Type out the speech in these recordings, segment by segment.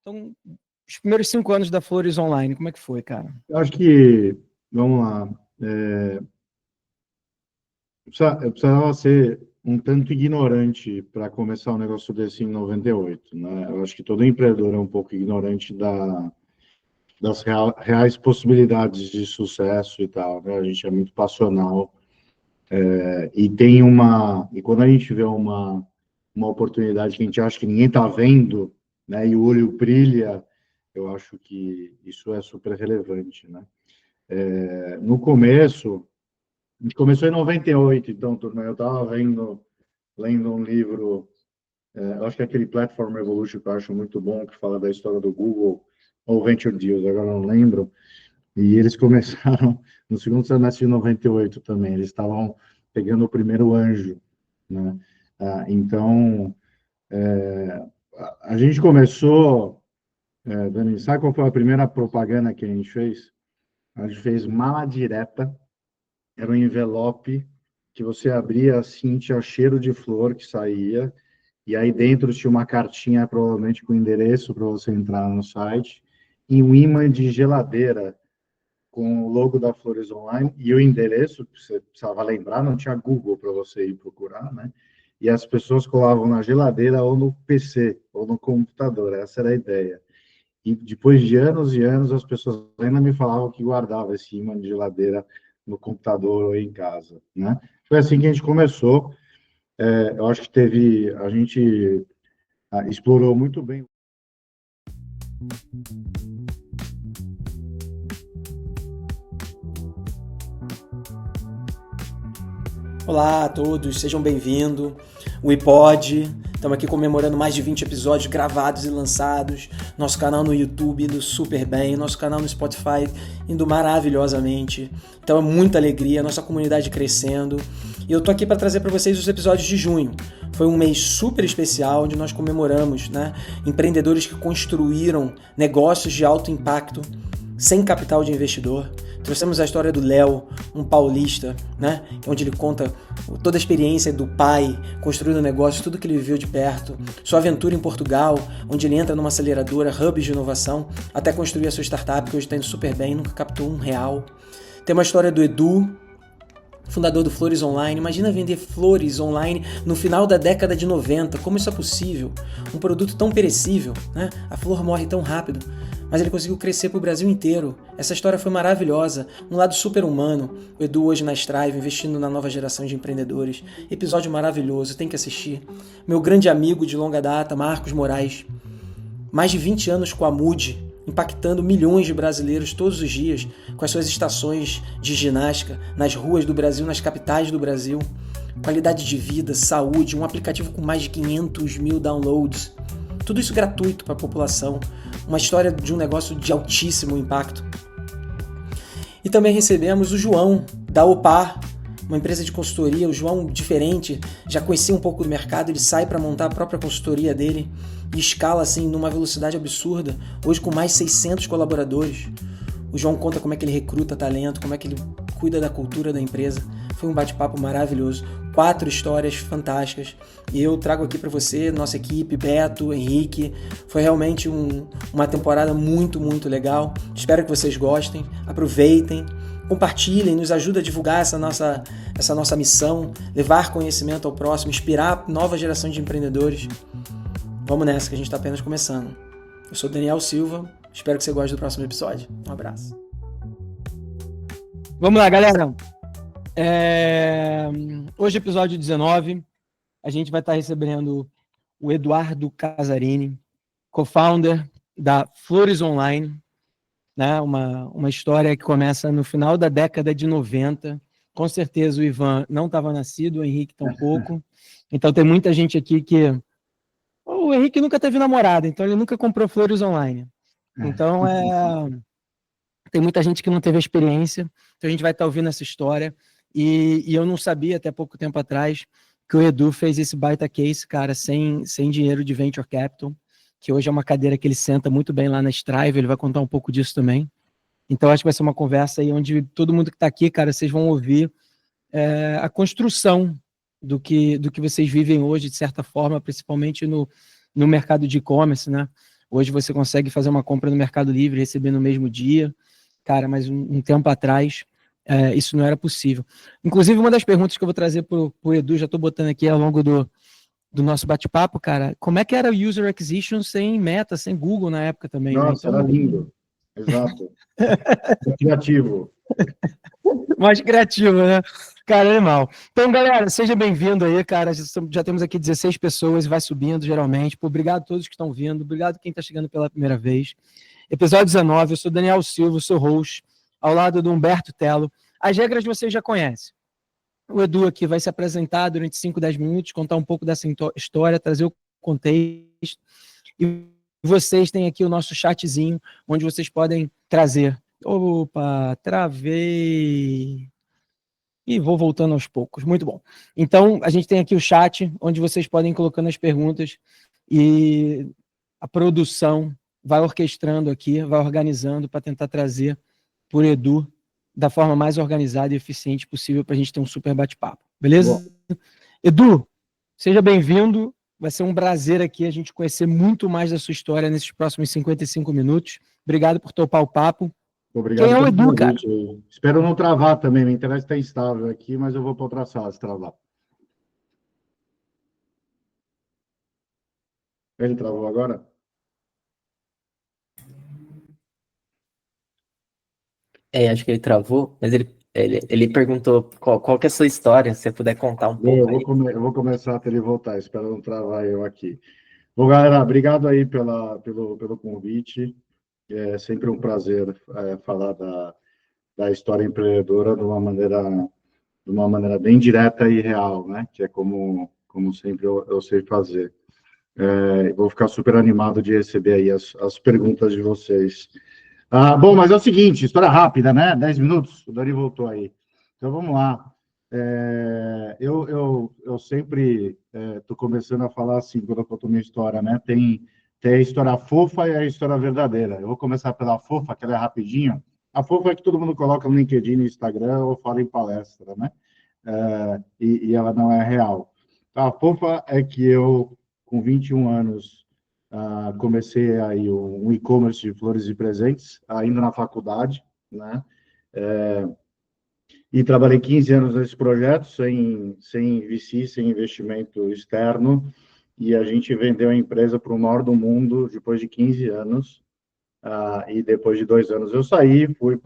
Então, os primeiros 5 anos da Flores Online, como é que foi, cara? Eu acho que, vamos lá, eu precisava ser um tanto ignorante para começar um negócio desse em 98, né? Eu acho que todo empreendedor é um pouco ignorante das reais possibilidades de sucesso e tal, né? A gente é muito passional, e quando a gente vê uma oportunidade que a gente acha que ninguém está vendo, né? E o olho brilha, eu acho que isso é super relevante, né? No começo, a gente começou em 98, então, turma, eu estava lendo um livro, eu acho que é aquele Platform Revolution, que eu acho muito bom, que fala da história do Google, ou Venture Deals, agora não lembro, e eles começaram no segundo semestre de 98 também, eles estavam pegando o primeiro anjo, né? Então, a gente começou, Dani, sabe qual foi a primeira propaganda que a gente fez? A gente fez mala direta. Era um envelope que você abria assim, tinha cheiro de flor que saía, e aí dentro tinha uma cartinha, provavelmente com endereço para você entrar no site, e um imã de geladeira com o logo da Flores Online e o endereço, que você precisava lembrar, não tinha Google para você ir procurar, né? E as pessoas colavam na geladeira ou no PC, ou no computador, essa era a ideia. E depois de anos e anos, as pessoas ainda me falavam que guardava esse imã de geladeira no computador ou em casa, né? Foi assim que a gente começou. Eu acho que a gente explorou muito bem. Olá a todos, sejam bem-vindos. O iPod, estamos aqui comemorando mais de 20 episódios gravados e lançados. Nosso canal no YouTube indo super bem, nosso canal no Spotify indo maravilhosamente. Então é muita alegria, nossa comunidade crescendo. E eu tô aqui para trazer para vocês os episódios de junho. Foi um mês super especial onde nós comemoramos, né, empreendedores que construíram negócios de alto impacto sem capital de investidor. Trouxemos a história do Léo, um paulista, né? Onde ele conta toda a experiência do pai, construindo negócios, tudo que ele viveu de perto. Sua aventura em Portugal, onde ele entra numa aceleradora, hub de inovação, até construir a sua startup, que hoje está indo super bem, nunca captou R$1. Tem uma história do Edu, fundador do Flores Online. Imagina vender flores online no final da década de 90. Como isso é possível? Um produto tão perecível, né? A flor morre tão rápido. Mas ele conseguiu crescer para o Brasil inteiro. Essa história foi maravilhosa, um lado super humano. O Edu hoje na Strive, investindo na nova geração de empreendedores. Episódio maravilhoso, tem que assistir. Meu grande amigo de longa data, Marcos Moraes. Mais de 20 anos com a Mood, impactando milhões de brasileiros todos os dias, com as suas estações de ginástica, nas ruas do Brasil, nas capitais do Brasil. Qualidade de vida, saúde, um aplicativo com mais de 500 mil downloads. Tudo isso gratuito para a população. Uma história de um negócio de altíssimo impacto. E também recebemos o João, da Opar, uma empresa de consultoria. O João, diferente, já conhecia um pouco do mercado, ele sai para montar a própria consultoria dele e escala assim numa velocidade absurda, hoje com mais 600 colaboradores. O João conta como é que ele recruta talento, como é que ele cuida da cultura da empresa. Foi um bate-papo maravilhoso, 4 histórias fantásticas, e eu trago aqui para você, nossa equipe, Beto, Henrique. Foi realmente uma temporada muito, muito legal. Espero que vocês gostem, aproveitem, compartilhem, nos ajuda a divulgar essa nossa missão, levar conhecimento ao próximo, inspirar nova geração de empreendedores. Vamos nessa, que a gente está apenas começando. Eu sou Daniel Silva, espero que você goste do próximo episódio. Um abraço. Vamos lá, galera. Hoje, episódio 19, a gente vai estar recebendo o Eduardo Casarini, co-founder da Flores Online, né? Uma história que começa no final da década de 90. Com certeza o Ivan não estava nascido, o Henrique tampouco. Então tem muita gente aqui que... O Henrique nunca teve namorada, então ele nunca comprou Flores Online. Então tem muita gente que não teve a experiência, então a gente vai estar ouvindo essa história. E eu não sabia, até pouco tempo atrás, que o Edu fez esse baita case, cara, sem dinheiro de Venture Capital, que hoje é uma cadeira que ele senta muito bem lá na Strive, ele vai contar um pouco disso também. Então, acho que vai ser uma conversa aí onde todo mundo que está aqui, cara, vocês vão ouvir a construção do que vocês vivem hoje, de certa forma, principalmente no mercado de e-commerce, né? Hoje você consegue fazer uma compra no Mercado Livre e receber no mesmo dia. Cara, mas um tempo atrás isso não era possível. Inclusive, uma das perguntas que eu vou trazer para o Edu, já estou botando aqui ao longo do nosso bate-papo, cara, como é que era o User Acquisition sem Meta, sem Google na época também, né? Nossa, Então, era lindo. Exato. Criativo. mais criativo, né? Cara, animal. Então, galera, seja bem-vindo aí, cara. Já temos aqui 16 pessoas e vai subindo geralmente. Pô, obrigado a todos que estão vindo, obrigado a quem está chegando pela primeira vez. Episódio 19, eu sou Daniel Silva, sou host, ao lado do Humberto Telo. As regras vocês já conhecem. O Edu aqui vai se apresentar durante 5, 10 minutos, contar um pouco dessa história, trazer o contexto. E vocês têm aqui o nosso chatzinho, onde vocês podem trazer. Opa, travei. E vou voltando aos poucos. Muito bom. Então, a gente tem aqui o chat, onde vocês podem ir colocando as perguntas e a produção vai orquestrando aqui, vai organizando para tentar trazer por Edu da forma mais organizada e eficiente possível para a gente ter um super bate-papo. Beleza? Bom. Edu, seja bem-vindo. Vai ser um prazer aqui a gente conhecer muito mais da sua história nesses próximos 55 minutos. Obrigado por topar o papo. Obrigado. Quem é o Edu, cara? Espero não travar também. Minha internet está instável aqui, mas eu vou para outra sala se travar. Ele travou agora? Acho que ele travou, mas ele perguntou qual que é a sua história, se você puder contar um pouco aí. Eu vou começar até ele voltar, espero não travar eu aqui. Bom, galera, obrigado aí pelo convite. É sempre um prazer falar da história empreendedora de uma maneira bem direta e real, né? Que é como sempre eu sei fazer. Vou ficar super animado de receber aí as perguntas de vocês. Bom, mas é o seguinte, história rápida, né? 10 minutos, o Dani voltou aí. Então, vamos lá. Eu sempre estou começando a falar assim, quando eu conto minha história, né? Tem a história fofa e a história verdadeira. Eu vou começar pela fofa, que ela é rapidinho. A fofa é que todo mundo coloca no LinkedIn, no Instagram ou fala em palestra, né? E ela não é real. A fofa é que eu, com 21 anos, comecei aí um e-commerce de flores e presentes, ainda na faculdade, né? E trabalhei 15 anos nesse projeto, sem VC, sem investimento externo, e a gente vendeu a empresa para o maior do mundo depois de 15 anos, e depois de 2 anos eu saí, fui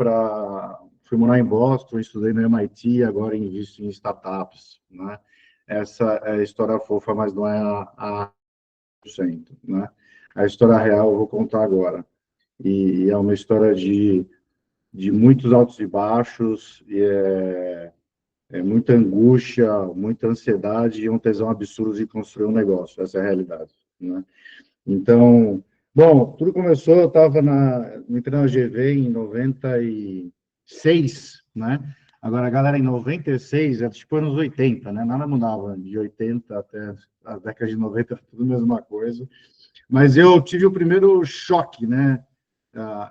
morar em Boston, estudei no MIT, agora invisto em startups, né? Essa é a história fofa, mas não é a 100%, né? A história real eu vou contar agora. E é uma história de muitos altos e baixos, e muita angústia, muita ansiedade e um tesão absurdo de construir um negócio. Essa é a realidade, né? Então, bom, tudo começou, eu estava entrei na GV em 96, né? Agora, a galera, em 96, é tipo anos 80, né? Nada mudava, de 80 até a década de 90, tudo a mesma coisa. Mas eu tive o primeiro choque, né?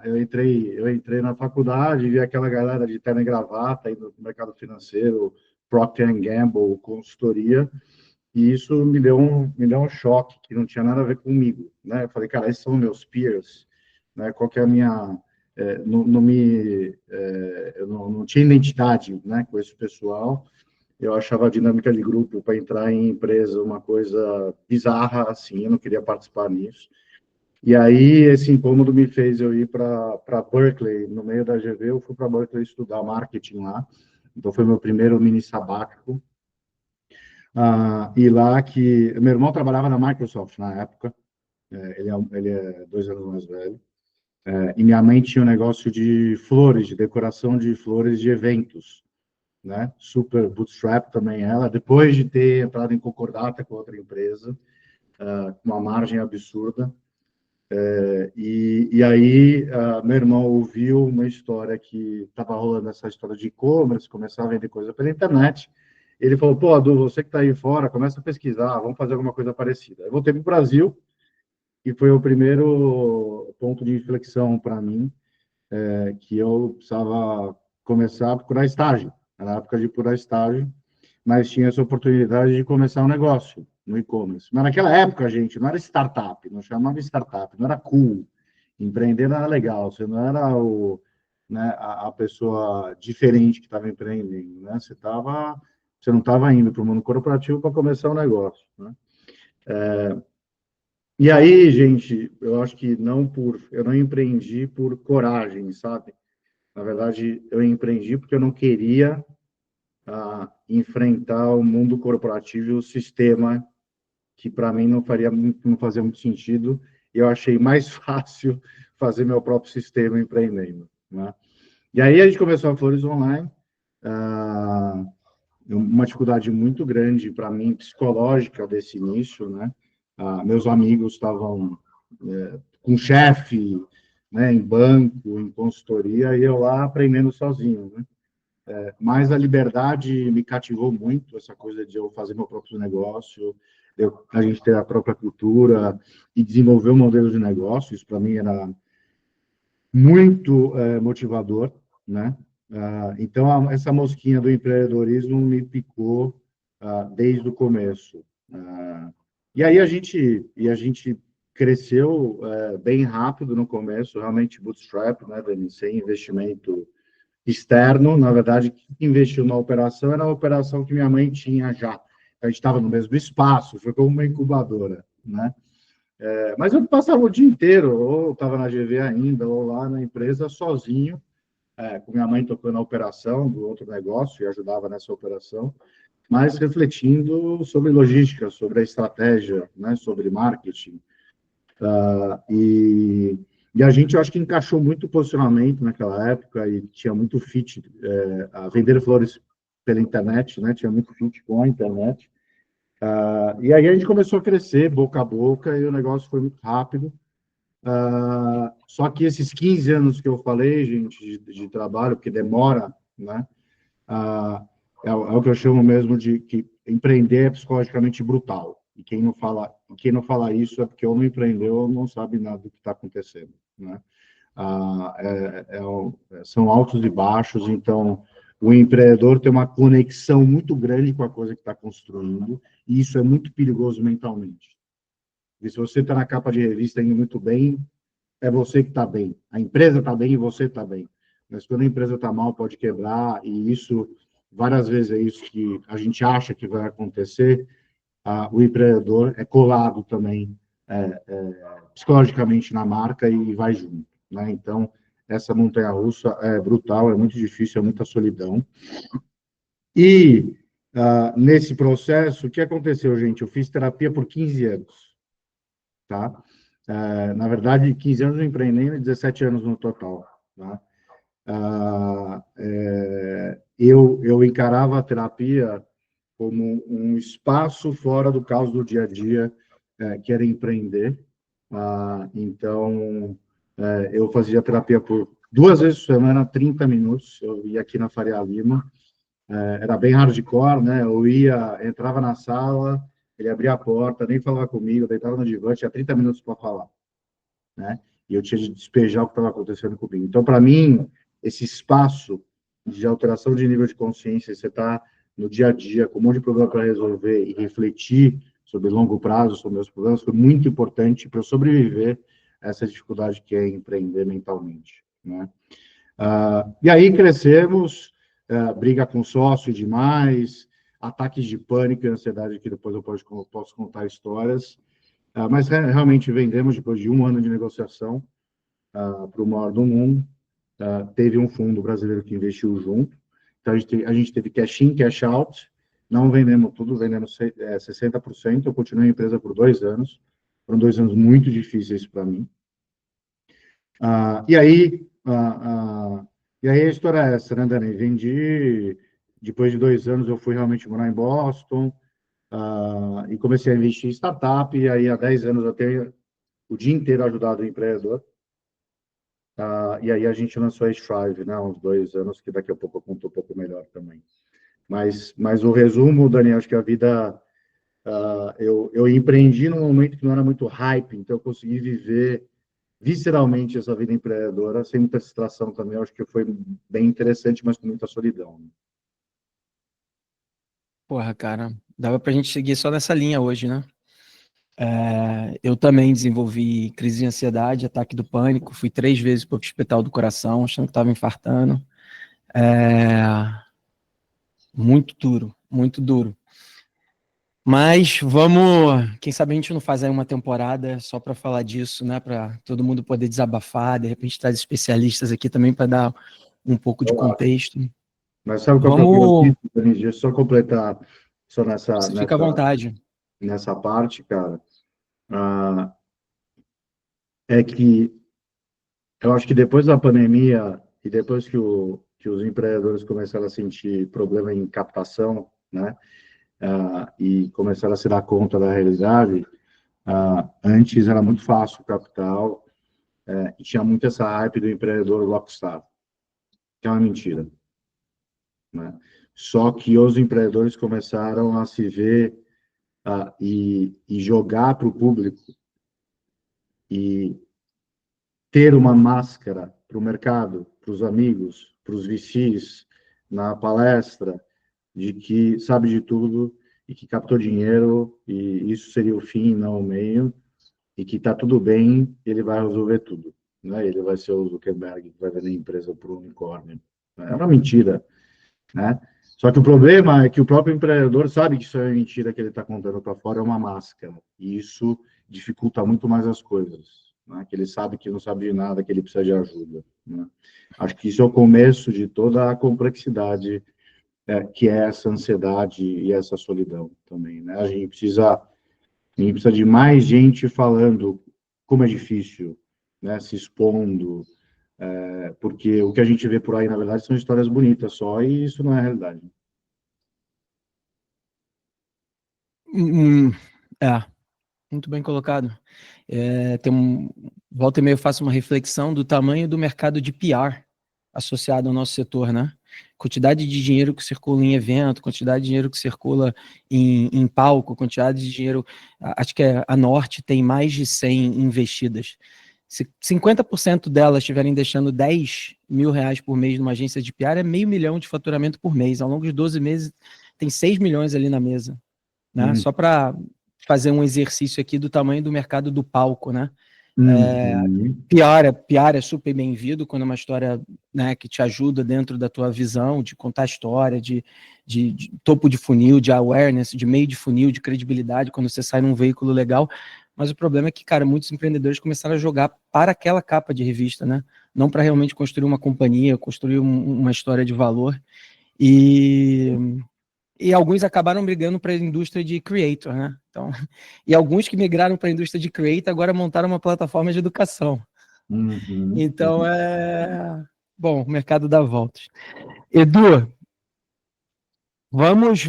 Eu entrei na faculdade, vi aquela galera de terno e gravata indo no mercado financeiro, Procter Gamble, consultoria, e isso me deu um choque que não tinha nada a ver comigo, né? Eu falei, cara, esses são meus peers, né? Qual que é a minha... eu não tinha identidade, né, com esse pessoal. Eu achava a dinâmica de grupo para entrar em empresa uma coisa bizarra, assim, eu não queria participar nisso. E aí, esse incômodo me fez eu ir para Berkeley, no meio da GV, eu fui para Berkeley estudar marketing lá, então foi meu primeiro mini sabático. E lá que... Meu irmão trabalhava na Microsoft na época, ele é 2 anos mais velho, e minha mãe tinha um negócio de flores, de decoração de flores de eventos, né? Super bootstrap também ela, depois de ter entrado em concordata com outra empresa, com uma margem absurda. E aí, meu irmão ouviu uma história que estava rolando, essa história de e-commerce, começar a vender coisa pela internet. Ele falou, pô, Adu, você que está aí fora, começa a pesquisar, vamos fazer alguma coisa parecida. Eu voltei para o Brasil, e foi o primeiro ponto de inflexão para mim, que eu precisava começar a procurar estágio. Era a época de procurar estágio, mas tinha essa oportunidade de começar um negócio, no e-commerce. Mas naquela época, gente, não era startup, não chamava startup, não era cool. Empreender não era legal, você não era né, a pessoa diferente que estava empreendendo, né? Você não estava indo para o mundo corporativo para começar um negócio, né? E aí, gente, eu acho que eu não empreendi por coragem, sabe? Na verdade, eu empreendi porque eu não queria enfrentar o mundo corporativo e o sistema que para mim não fazia muito sentido. E eu achei mais fácil fazer meu próprio sistema empreendendo, né? E aí a gente começou a Flores Online, uma dificuldade muito grande para mim psicológica desse início, né? Meus amigos estavam com chefe, né, em banco, em consultoria, e eu lá aprendendo sozinho, né? Mas a liberdade me cativou muito, essa coisa de eu fazer meu próprio negócio, a gente ter a própria cultura e desenvolver um modelo de negócio, isso para mim era muito motivador, né? Então, essa mosquinha do empreendedorismo me picou desde o começo. E aí a gente cresceu bem rápido no começo, realmente bootstrap, né, Dani, sem investimento externo. Na verdade, quem investiu na operação era a operação que minha mãe tinha já. A gente estava no mesmo espaço, foi como uma incubadora, né? Mas eu passava o dia inteiro, ou estava na GV ainda, ou lá na empresa sozinho, com minha mãe tocando a operação do outro negócio e ajudava nessa operação, mas refletindo sobre logística, sobre a estratégia, né, sobre marketing. E a gente, eu acho que encaixou muito o posicionamento naquela época e tinha muito fit a vender flores pela internet, né? Tinha muito fit com a internet. E aí a gente começou a crescer boca a boca e o negócio foi muito rápido. Só que esses 15 anos que eu falei, gente, de trabalho, porque demora, né? É o que eu chamo mesmo de que empreender é psicologicamente brutal. E quem não fala isso é porque ou não empreendeu ou não sabe nada do que está acontecendo, né? São altos e baixos, então o empreendedor tem uma conexão muito grande com a coisa que está construindo, e isso é muito perigoso mentalmente. E se você está na capa de revista indo muito bem, é você que está bem. A empresa está bem e você está bem. Mas quando a empresa está mal, pode quebrar, e isso, várias vezes é isso que a gente acha que vai acontecer. O empreendedor é colado também psicologicamente na marca e vai junto, né? Então, essa montanha-russa é brutal, é muito difícil, é muita solidão. E, nesse processo, o que aconteceu, gente? Eu fiz terapia por 15 anos, tá? Na verdade, 15 anos no empreendendo e 17 anos no total, tá? Eu encarava a terapia como um espaço fora do caos do dia a dia, que era empreender. Então, eu fazia terapia por 2 vezes por semana, 30 minutos. Eu ia aqui na Faria Lima. Era bem hardcore, né? Entrava na sala, ele abria a porta, nem falava comigo, deitava no divã, tinha 30 minutos para falar, né? E eu tinha de despejar o que estava acontecendo comigo. Então, para mim, esse espaço de alteração de nível de consciência, você está no dia a dia com um monte de problema para resolver e refletir sobre longo prazo, sobre meus problemas, foi muito importante para eu sobreviver a essa dificuldade que é empreender mentalmente, né? E aí crescemos, briga com sócio demais, ataques de pânico e ansiedade, que depois eu posso contar histórias. Mas realmente vendemos, depois de 1 ano de negociação, para o maior do mundo. Teve um fundo brasileiro que investiu junto. Então, a gente teve cash in, cash out. Não vendemos tudo, vendemos 60%. Eu continuei a empresa por 2 anos. Foram 2 anos muito difíceis para mim. E aí a história é essa, né, Dani? Vendi, depois de 2 anos, eu fui realmente morar em Boston, e comecei a investir em startup, e aí há 10 anos eu tenho o dia inteiro ajudado o empreendedor. E aí a gente lançou a Strive, né, há uns 2 anos, que daqui a pouco eu conto um pouco melhor também. Mas o resumo, Dani, acho que a vida... eu empreendi num momento que não era muito hype, então eu consegui viver visceralmente essa vida empreendedora, sem muita distração também. Eu acho que foi bem interessante, mas com muita solidão. Porra, cara, dava pra gente seguir só nessa linha hoje, né? Eu também desenvolvi crise de ansiedade, ataque do pânico, fui 3 vezes para o hospital do coração, achando que estava infartando. É, muito duro, muito duro. Mas vamos, quem sabe a gente não faz aí uma temporada só para falar disso, né? Para todo mundo poder desabafar, de repente traz especialistas aqui também para dar um pouco de contexto. Mas sabe qual que é o pior Vamos, disso, Denise? Deixa eu só completar só você fica à vontade. nessa parte, cara. Ah, é que eu acho que depois da pandemia e depois que os empreendedores começaram a sentir problema em captação, né? E começaram a se dar conta da realidade, antes era muito fácil o capital, e tinha muito essa hype do empreendedor rockstar, que é uma mentira, né? Só que os empreendedores começaram a se ver e jogar para o público e ter uma máscara para o mercado, para os amigos, para os VCs, na palestra, de que sabe de tudo e que captou dinheiro e isso seria o fim, não o meio, e que está tudo bem, ele vai resolver tudo. Né? Ele vai ser o Zuckerberg que vai vender a empresa para o unicórnio. É uma mentira, né? Só que o problema é que o próprio empreendedor sabe que isso é mentira que ele está contando para fora, é uma máscara. E isso dificulta muito mais as coisas. Né? Que ele sabe que não sabe de nada, que ele precisa de ajuda. Né? Acho que isso é o começo de toda a complexidade que é essa ansiedade e essa solidão também. Né? A gente precisa de mais gente falando como é difícil, né? Se expondo, porque o que a gente vê por aí, na verdade, são histórias bonitas só, e isso não é a realidade. Hum, é, muito bem colocado. Volta e meia eu faço uma reflexão do tamanho do mercado de PR associado ao nosso setor, né? Quantidade de dinheiro que circula em evento, quantidade de dinheiro que circula em palco, quantidade de dinheiro. Acho que a Norte tem mais de 100 investidas. Se 50% delas estiverem deixando 10 mil reais por mês numa agência de PR, é meio milhão de faturamento por mês. Ao longo de 12 meses, tem 6 milhões ali na mesa, né? Só para fazer um exercício aqui do tamanho do mercado do palco, né? Uhum. PR é super bem-vindo quando é uma história, né, que te ajuda dentro da tua visão, de contar história, de topo de funil, de awareness, de meio de funil, de credibilidade, quando você sai num veículo legal. Mas o problema é que, cara, muitos empreendedores começaram a jogar para aquela capa de revista, né? Não para realmente construir uma companhia, construir uma história de valor. E alguns acabaram migrando para a indústria de creator, né? Então, e alguns que migraram para a indústria de creator agora montaram uma plataforma de educação. Uhum. Então, bom, o mercado dá voltas. Edu,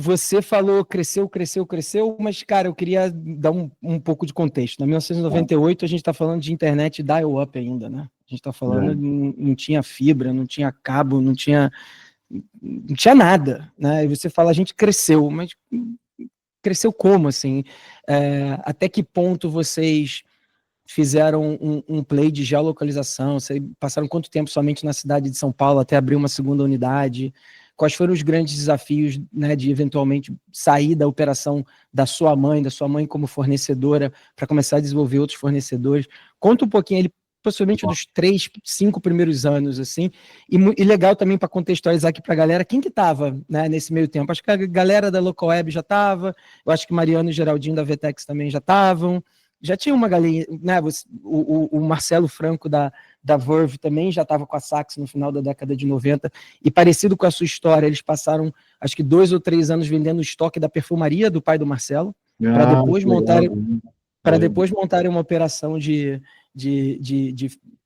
você falou cresceu, cresceu, cresceu, mas, cara, eu queria dar um pouco de contexto. Na 1998, a gente está falando de internet dial-up ainda, né? A gente está falando, não tinha fibra, não tinha cabo, não tinha nada, né? E você fala, a gente cresceu, mas cresceu como, assim? Até que ponto vocês fizeram um play de geolocalização? Vocês passaram quanto tempo somente na cidade de São Paulo até abrir uma segunda unidade? Quais foram os grandes desafios, né, de eventualmente sair da operação da sua mãe como fornecedora, para começar a desenvolver outros fornecedores? Conta um pouquinho ali, possivelmente dos 3, 5 primeiros anos, assim, e legal também para contextualizar aqui para a galera, quem que estava, né, nesse meio tempo? Acho que a galera da Local Web já estava, eu acho que Mariano e Geraldinho da Vtex também já estavam, já tinha uma galinha, né? O Marcelo Franco da Verve também já estava com a Saks no final da década de 90, e parecido com a sua história, eles passaram acho que 2 ou 3 anos vendendo o estoque da perfumaria do pai do Marcelo, para depois Legal. montarem uma operação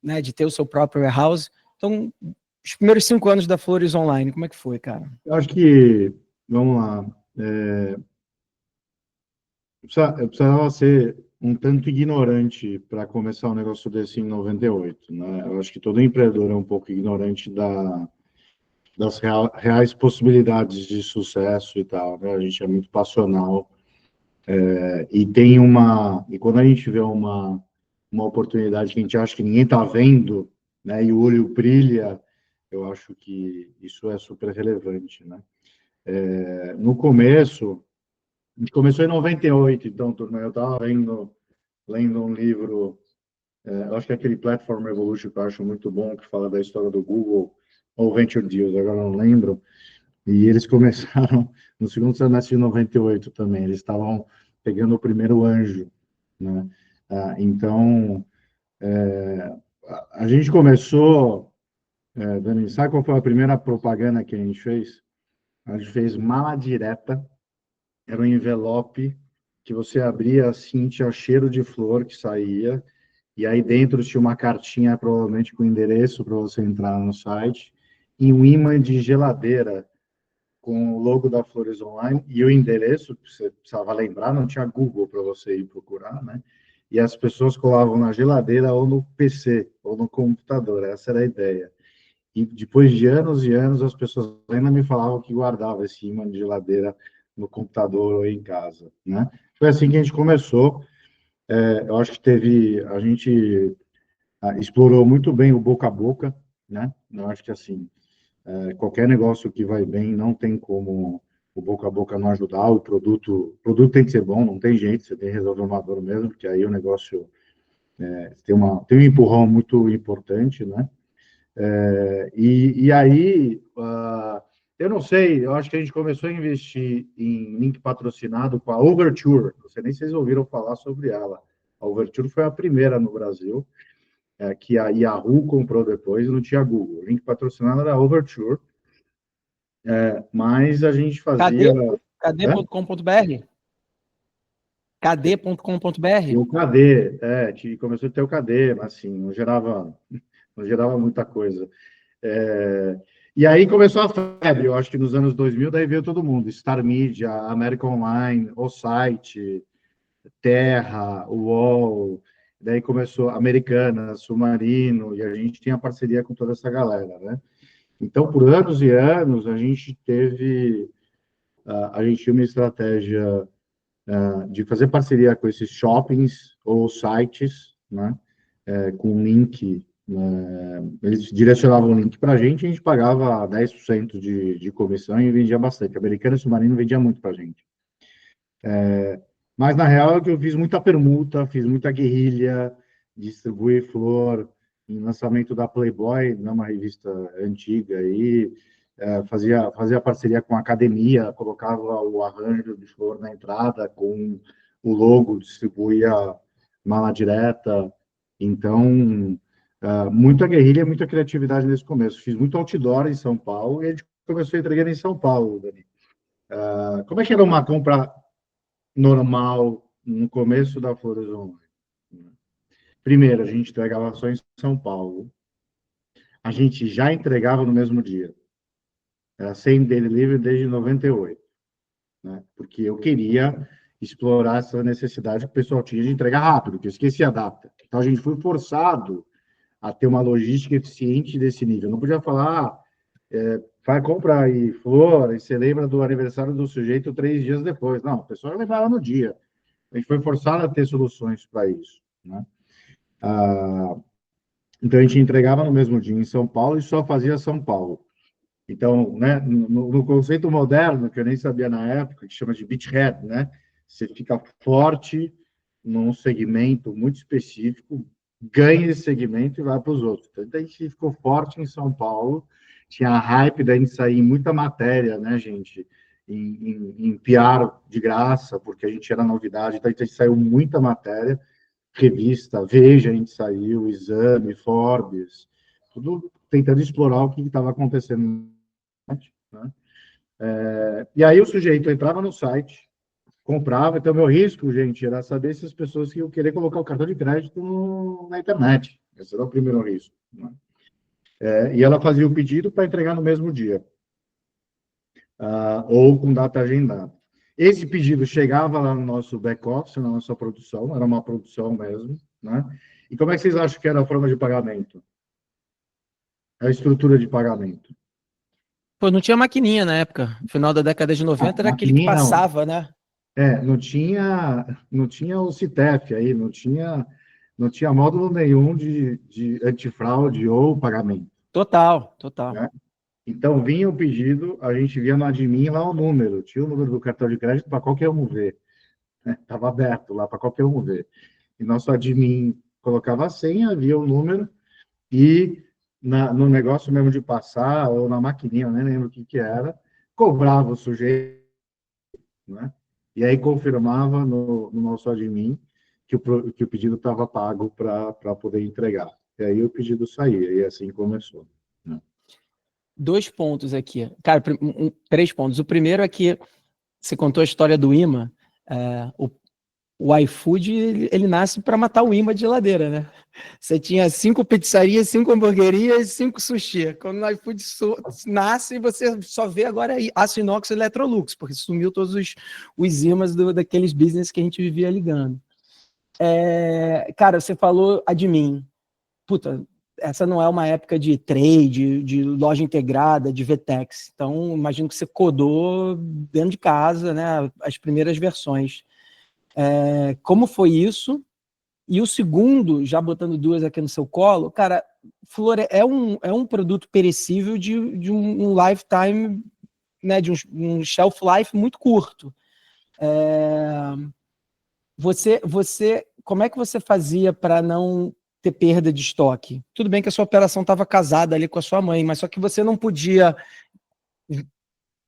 né, de ter o seu próprio warehouse. Então, os primeiros 5 anos da Flores Online, como é que foi, cara? Eu acho que, vamos lá, eu precisava ser um tanto ignorante para começar um negócio desse em 98, né? Eu acho que todo empreendedor é um pouco ignorante das reais possibilidades de sucesso e tal, né? A gente é muito passional, e quando a gente vê uma oportunidade que a gente acha que ninguém está vendo, né? E o olho brilha, eu acho que isso é super relevante, né? No começo, a gente começou em 98, então, turma, eu estava lendo um livro, eu acho que é aquele Platform Revolution, que eu acho muito bom, que fala da história do Google, ou Venture Deals, agora não lembro, e eles começaram no segundo semestre de 98 também, eles estavam pegando o primeiro anjo, né? Então, a gente começou, Dani, sabe qual foi a primeira propaganda que a gente fez? A gente fez mala direta, era um envelope que você abria assim, tinha cheiro de flor que saía, e aí dentro tinha uma cartinha, provavelmente com endereço para você entrar no site, e um imã de geladeira com o logo da Flores Online e o endereço, que você precisava lembrar, não tinha Google para você ir procurar, né? E as pessoas colavam na geladeira ou no PC, ou no computador, essa era a ideia. E depois de anos e anos, as pessoas ainda me falavam que guardava esse imã de geladeira no computador ou em casa, né? Foi assim que a gente começou. Eu acho que a gente explorou muito bem o boca a boca, né? Eu acho que assim, qualquer negócio que vai bem, não tem como o boca a boca não ajudar, o produto tem que ser bom, não tem jeito, você tem que resolver uma dor mesmo, porque aí o negócio tem um empurrão muito importante, né? E aí, eu não sei, eu acho que a gente começou a investir em link patrocinado com a Overture, não sei nem se vocês ouviram falar sobre ela. A Overture foi a primeira no Brasil, que a Yahoo comprou depois, não tinha Google. O link patrocinado era a Overture, mas a gente fazia... KD, KD.com.br? KD.com.br? O KD, começou a ter o KD, mas assim, não gerava muita coisa. E aí começou a febre, eu acho que nos anos 2000, daí veio todo mundo, Star Media, América Online, O Site, Terra, UOL, daí começou Americana, Submarino, e a gente tinha parceria com toda essa galera, né? Então, por anos e anos, a gente tinha uma estratégia de fazer parceria com esses shoppings ou sites, né? Com link, eles direcionavam o link para a gente pagava 10% de comissão e vendia bastante. Americana e Submarino vendia muito para a gente. Mas, na real, é que eu fiz muita permuta, fiz muita guerrilha, distribuí flor em lançamento da Playboy, né, uma revista antiga, aí, fazia parceria com a academia, colocava o arranjo de flor na entrada com o logo, distribuía mala direta. Então, muita guerrilha, muita criatividade nesse começo. Fiz muito outdoor em São Paulo e a gente começou a entregar em São Paulo, Dani. Como é que era uma compra normal no começo da Flores Online? Primeiro, a gente entregava só em São Paulo. A gente já entregava no mesmo dia. Era sem delivery desde 98, né? Porque eu queria explorar essa necessidade que o pessoal tinha de entregar rápido, que eu esqueci a data. Então, a gente foi forçado a ter uma logística eficiente desse nível. Não podia falar, vai comprar aí flor, e você lembra do aniversário do sujeito 3 dias depois. Não, o pessoal lembrava no dia. A gente foi forçado a ter soluções para isso, né? Então, a gente entregava no mesmo dia em São Paulo e só fazia São Paulo. Então, né, no conceito moderno, que eu nem sabia na época, que chama de beachhead, né? Você fica forte num segmento muito específico, ganha esse segmento e vai para os outros. Então, a gente ficou forte em São Paulo, tinha a hype da gente sair em muita matéria, né, gente? Em PR de graça, porque a gente era novidade, então a gente saiu muita matéria, revista, Veja, a gente saiu, Exame, Forbes, tudo tentando explorar o que estava acontecendo, né? E aí o sujeito entrava no site, comprava, então meu risco, gente, era saber se as pessoas iam querer colocar o cartão de crédito na internet. Esse era o primeiro risco, né? E ela fazia o pedido para entregar no mesmo dia, ou com data agendada. Esse pedido chegava lá no nosso back-office, na nossa produção, era uma produção mesmo, né? E como é que vocês acham que era a forma de pagamento? A estrutura de pagamento? Pô, não tinha maquininha na época. No final da década de 90 era aquele que Maquininha, não. passava, né? Não tinha o CITEF aí, não tinha módulo nenhum de antifraude ou pagamento, Total, total. né? Então, vinha o pedido, a gente via no admin lá o número, tinha o número do cartão de crédito para qualquer um ver, né? Estava aberto lá para qualquer um ver. E nosso admin colocava a senha, via o número, e no negócio mesmo de passar, ou na maquininha, eu nem lembro o que que era, cobrava o sujeito, né? E aí confirmava no nosso admin que o pedido estava pago para poder entregar. E aí o pedido saía, e assim começou, né? Dois pontos aqui. Cara, três pontos. O primeiro é que você contou a história do imã. O iFood, ele nasce para matar o imã de geladeira, né? Você tinha 5 pizzarias, 5 hamburguerias, 5 sushi. Quando o iFood nasce, você só vê agora aço inox e Electrolux, porque sumiu todos os imãs daqueles business que a gente vivia ligando. Cara, você falou admin. Puta, essa não é uma época de trade, de loja integrada, de VTEX. Então, imagino que você codou dentro de casa, né? As primeiras versões. Como foi isso? E o segundo, já botando duas aqui no seu colo, cara, flor é um produto perecível de um lifetime, né, de um shelf life muito curto. Como é que você fazia para não ter perda de estoque? Tudo bem que a sua operação estava casada ali com a sua mãe, mas só que você não podia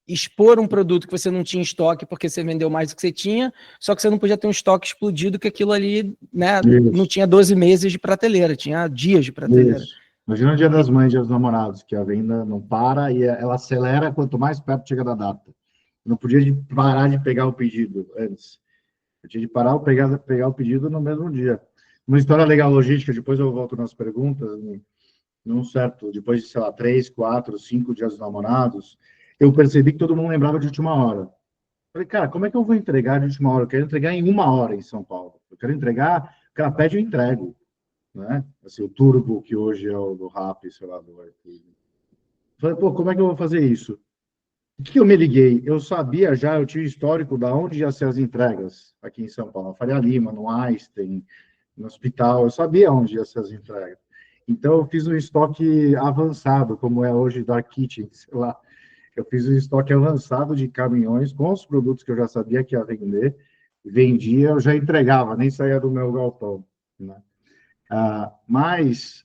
expor um produto que você não tinha estoque porque você vendeu mais do que você tinha, só que você não podia ter um estoque explodido que aquilo ali, né, não Isso, tinha 12 meses de prateleira, tinha dias de prateleira. isso. Imagina o Dia das Mães, Dia dos Namorados, que a venda não para e ela acelera quanto mais perto chega da data. Não podia parar de pegar o pedido antes. Eu tinha de parar, pegar o pedido no mesmo dia. Uma história legal logística, depois eu volto nas perguntas, num certo, depois de, sei lá, 3, 4, 5 dias dos namorados, eu percebi que todo mundo lembrava de última hora. Falei, cara, como é que eu vou entregar de última hora? Eu quero entregar em 1 hora em São Paulo. Eu quero entregar, o cara pede, eu entrego, né? Assim, o Turbo, que hoje é o do Rappi, sei lá, do iFood. Falei, pô, como é que eu vou fazer isso? O que eu me liguei? Eu sabia já, eu tinha o histórico da onde ia ser as entregas aqui em São Paulo, na Faria Lima, no Einstein, no hospital, eu sabia onde ia ser as entregas. Então, eu fiz um estoque avançado, como é hoje Dark Kitchen, sei lá. Eu fiz um estoque avançado de caminhões com os produtos que eu já sabia que ia vender, vendia, eu já entregava, nem saía do meu galpão, né? Mas,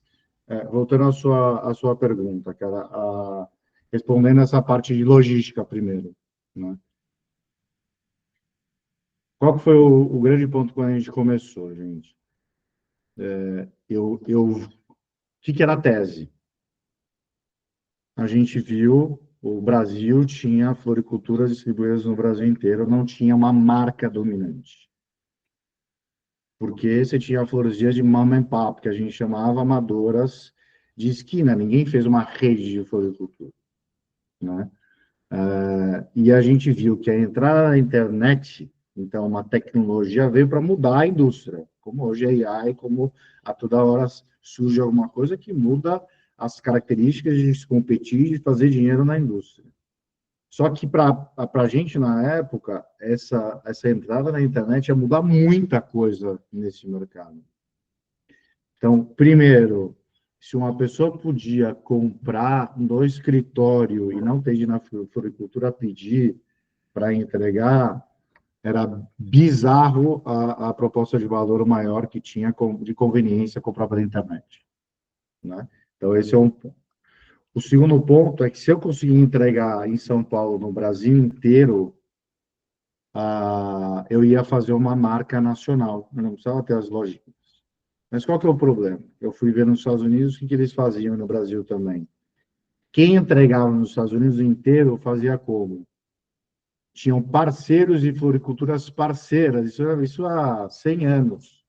voltando à sua pergunta, cara, respondendo essa parte de logística primeiro, né? Qual que foi o grande ponto quando a gente começou, gente? O que era a tese? A gente viu o Brasil tinha floriculturas distribuídas no Brasil inteiro, não tinha uma marca dominante. Porque você tinha floresias de mom and pop, que a gente chamava amadoras de esquina, ninguém fez uma rede de floricultura, né? E a gente viu que a entrada na internet, então, uma tecnologia veio para mudar a indústria, como hoje a AI, como a toda hora surge alguma coisa que muda as características de se competir e de fazer dinheiro na indústria. Só que para a gente, na época, essa entrada na internet ia mudar muita coisa nesse mercado. Então, primeiro, se uma pessoa podia comprar no escritório e não ter de ir na floricultura pedir para entregar, era bizarro a proposta de valor maior que tinha de conveniência comprar pela internet, né? Então, esse é um ponto. O segundo ponto é que se eu conseguir entregar em São Paulo, no Brasil inteiro, eu ia fazer uma marca nacional. Eu não precisava ter as lojas. Mas qual que é o problema? Eu fui ver nos Estados Unidos o que eles faziam no Brasil também. Quem entregava nos Estados Unidos inteiro fazia como? Tinham parceiros e floriculturas parceiras, isso há 100 anos,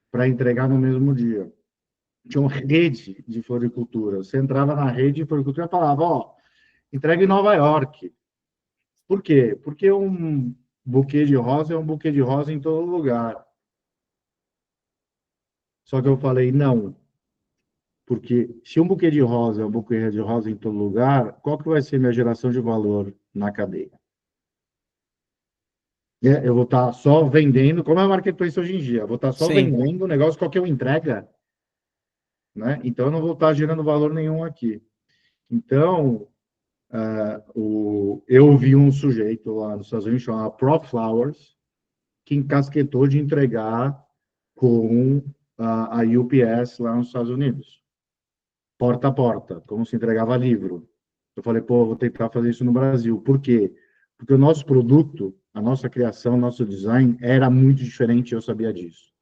para entregar no mesmo dia. Tinha uma rede de floricultura. Você entrava na rede de floricultura e falava, ó, entrega em Nova York. Por quê? Porque um buquê de rosa é um buquê de rosa em todo lugar. Só que eu falei, não, porque se um buquê de rosa é um buquê de rosa em todo lugar, qual que vai ser minha geração de valor na cadeia? Eu vou estar só vendendo, como é o marketplace hoje em dia, eu vou estar só Sim. vendendo o negócio qualquer entrega, né? Então eu não vou estar gerando valor nenhum aqui. Então, eu vi um sujeito lá nos Estados Unidos chamado Pro Flowers, que encasquetou de entregar com a UPS lá nos Estados Unidos, porta a porta, como se entregava livro. Eu falei, pô, vou tentar fazer isso no Brasil. Por quê? Porque o nosso produto, a nossa criação, o nosso design era muito diferente, eu sabia disso.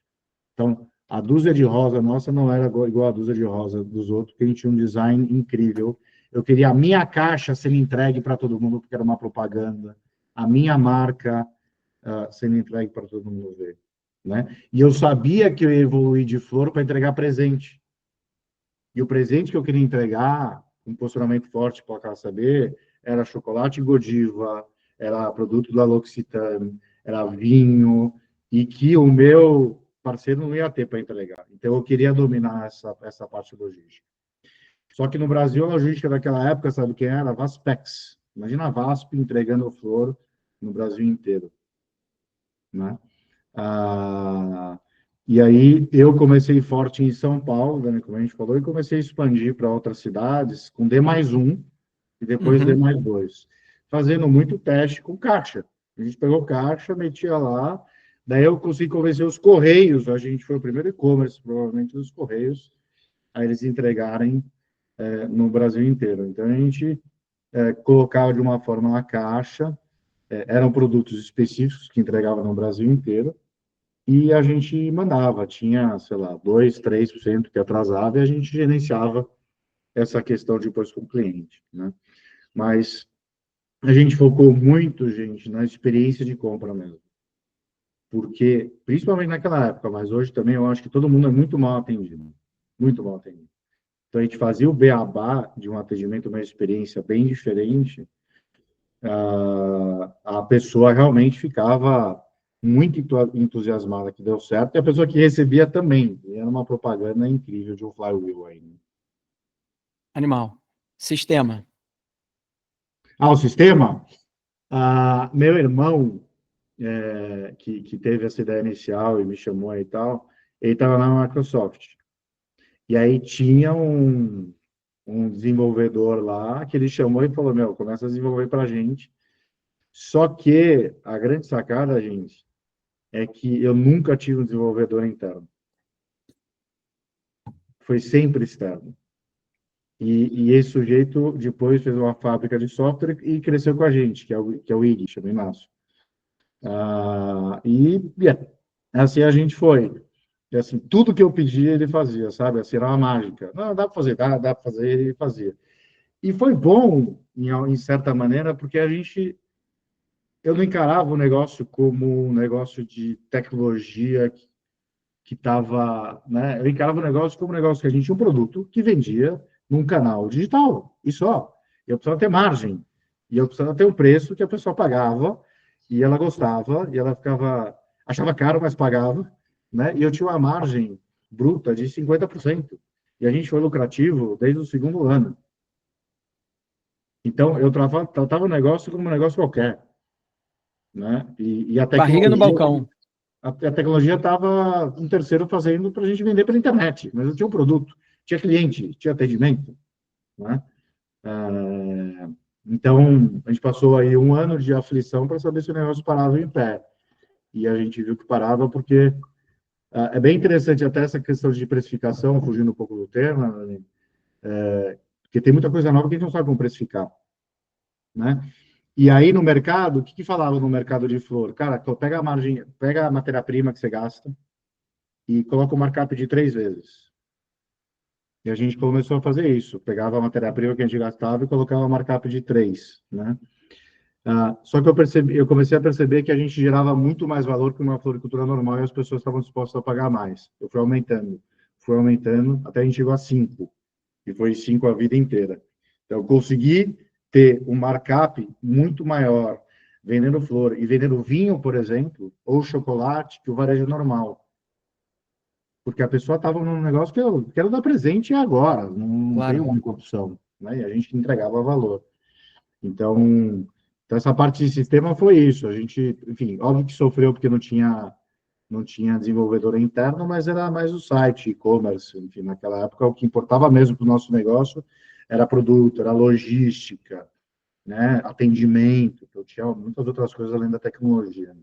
Então, a dúzia de rosa nossa não era igual a dúzia de rosa dos outros, porque a gente tinha um design incrível. Eu queria a minha caixa sendo entregue para todo mundo, porque era uma propaganda. A minha marca sendo entregue para todo mundo ver. Né? E eu sabia que eu ia evoluir de flor para entregar presente. E o presente que eu queria entregar, um posicionamento forte para o cara saber, era chocolate Godiva, era produto da L'Occitane, era vinho, e que o meu parceiro não ia ter para entregar. Então, eu queria dominar essa parte logística. Só que no Brasil, a logística daquela época, sabe quem era? A Vaspex. Imagina a Vasp entregando flor no Brasil inteiro. Né? E aí eu comecei forte em São Paulo, né, como a gente falou, e comecei a expandir para outras cidades com D+1 e depois D+2, fazendo muito teste com caixa. A gente pegou caixa, metia lá, daí eu consegui convencer os Correios, a gente foi o primeiro e-commerce, provavelmente, dos Correios, a eles entregarem no Brasil inteiro. Então, a gente colocava de uma forma na caixa, eram produtos específicos que entregavam no Brasil inteiro, e a gente mandava, tinha, sei lá, 2, 3% que atrasava, e a gente gerenciava essa questão depois com o cliente, né? Mas a gente focou muito, gente, na experiência de compra mesmo. Porque, principalmente naquela época, mas hoje também eu acho que todo mundo é muito mal atendido. Muito mal atendido. Então, a gente fazia o beabá de um atendimento, uma experiência bem diferente, a pessoa realmente ficava muito entusiasmada que deu certo, e a pessoa que recebia também. E era uma propaganda incrível de um flywheel aí. Né? Animal. Sistema. O sistema? Meu irmão, que teve essa ideia inicial e me chamou aí e tal, ele estava na Microsoft. E aí tinha um desenvolvedor lá que ele chamou e falou, meu, começa a desenvolver para a gente. Só que a grande sacada, gente, é que eu nunca tive um desenvolvedor interno. Foi sempre externo. E esse sujeito depois fez uma fábrica de software e cresceu com a gente, que é o IG, chama Inácio. Assim a gente foi. E, assim, tudo que eu pedia, ele fazia, sabe? Assim, era uma mágica. Não, dá para fazer, dá para fazer, ele fazia. E foi bom, em certa maneira, porque eu não encarava o negócio como um negócio de tecnologia que estava, né? Eu encarava o negócio como um negócio que a gente tinha um produto que vendia num canal digital, e só. Eu precisava ter margem, e eu precisava ter um preço que a pessoa pagava, e ela gostava, e ela achava caro, mas pagava, né? E eu tinha uma margem bruta de 50%. E a gente foi lucrativo desde o segundo ano. Então, eu tratava o negócio como um negócio qualquer, né? E a Barriga no tecnologia, balcão. a tecnologia estava um terceiro fazendo para a gente vender pela internet, mas eu tinha um produto, tinha cliente, tinha atendimento, né? Então, a gente passou aí um ano de aflição para saber se o negócio parava em pé. E a gente viu que parava porque é bem interessante até essa questão de precificação, fugindo um pouco do tema, né? Porque tem muita coisa nova que a gente não sabe como precificar, né? E aí, no mercado, o que falava no mercado de flor? Cara, pega a margem, pega a matéria-prima que você gasta e coloca o markup de 3 vezes. E a gente começou a fazer isso. Pegava a matéria-prima que a gente gastava e colocava o markup de 3, né? Só que eu comecei a perceber que a gente gerava muito mais valor que uma floricultura normal e as pessoas estavam dispostas a pagar mais. Eu fui aumentando, até a gente chegou a 5, e foi 5 a vida inteira. Então, eu consegui ter um markup muito maior vendendo flor e vendendo vinho, por exemplo, ou chocolate, que o varejo normal. Porque a pessoa estava num negócio que eu quero dar presente agora, não Claro. tem única opção. Né? E a gente entregava valor. Então, essa parte de sistema foi isso. A gente, enfim, óbvio que sofreu porque não tinha desenvolvedor interno, mas era mais o site, e-commerce, enfim, naquela época o que importava mesmo para o nosso negócio era produto, era logística, né? Atendimento, então tinha muitas outras coisas além da tecnologia. Né?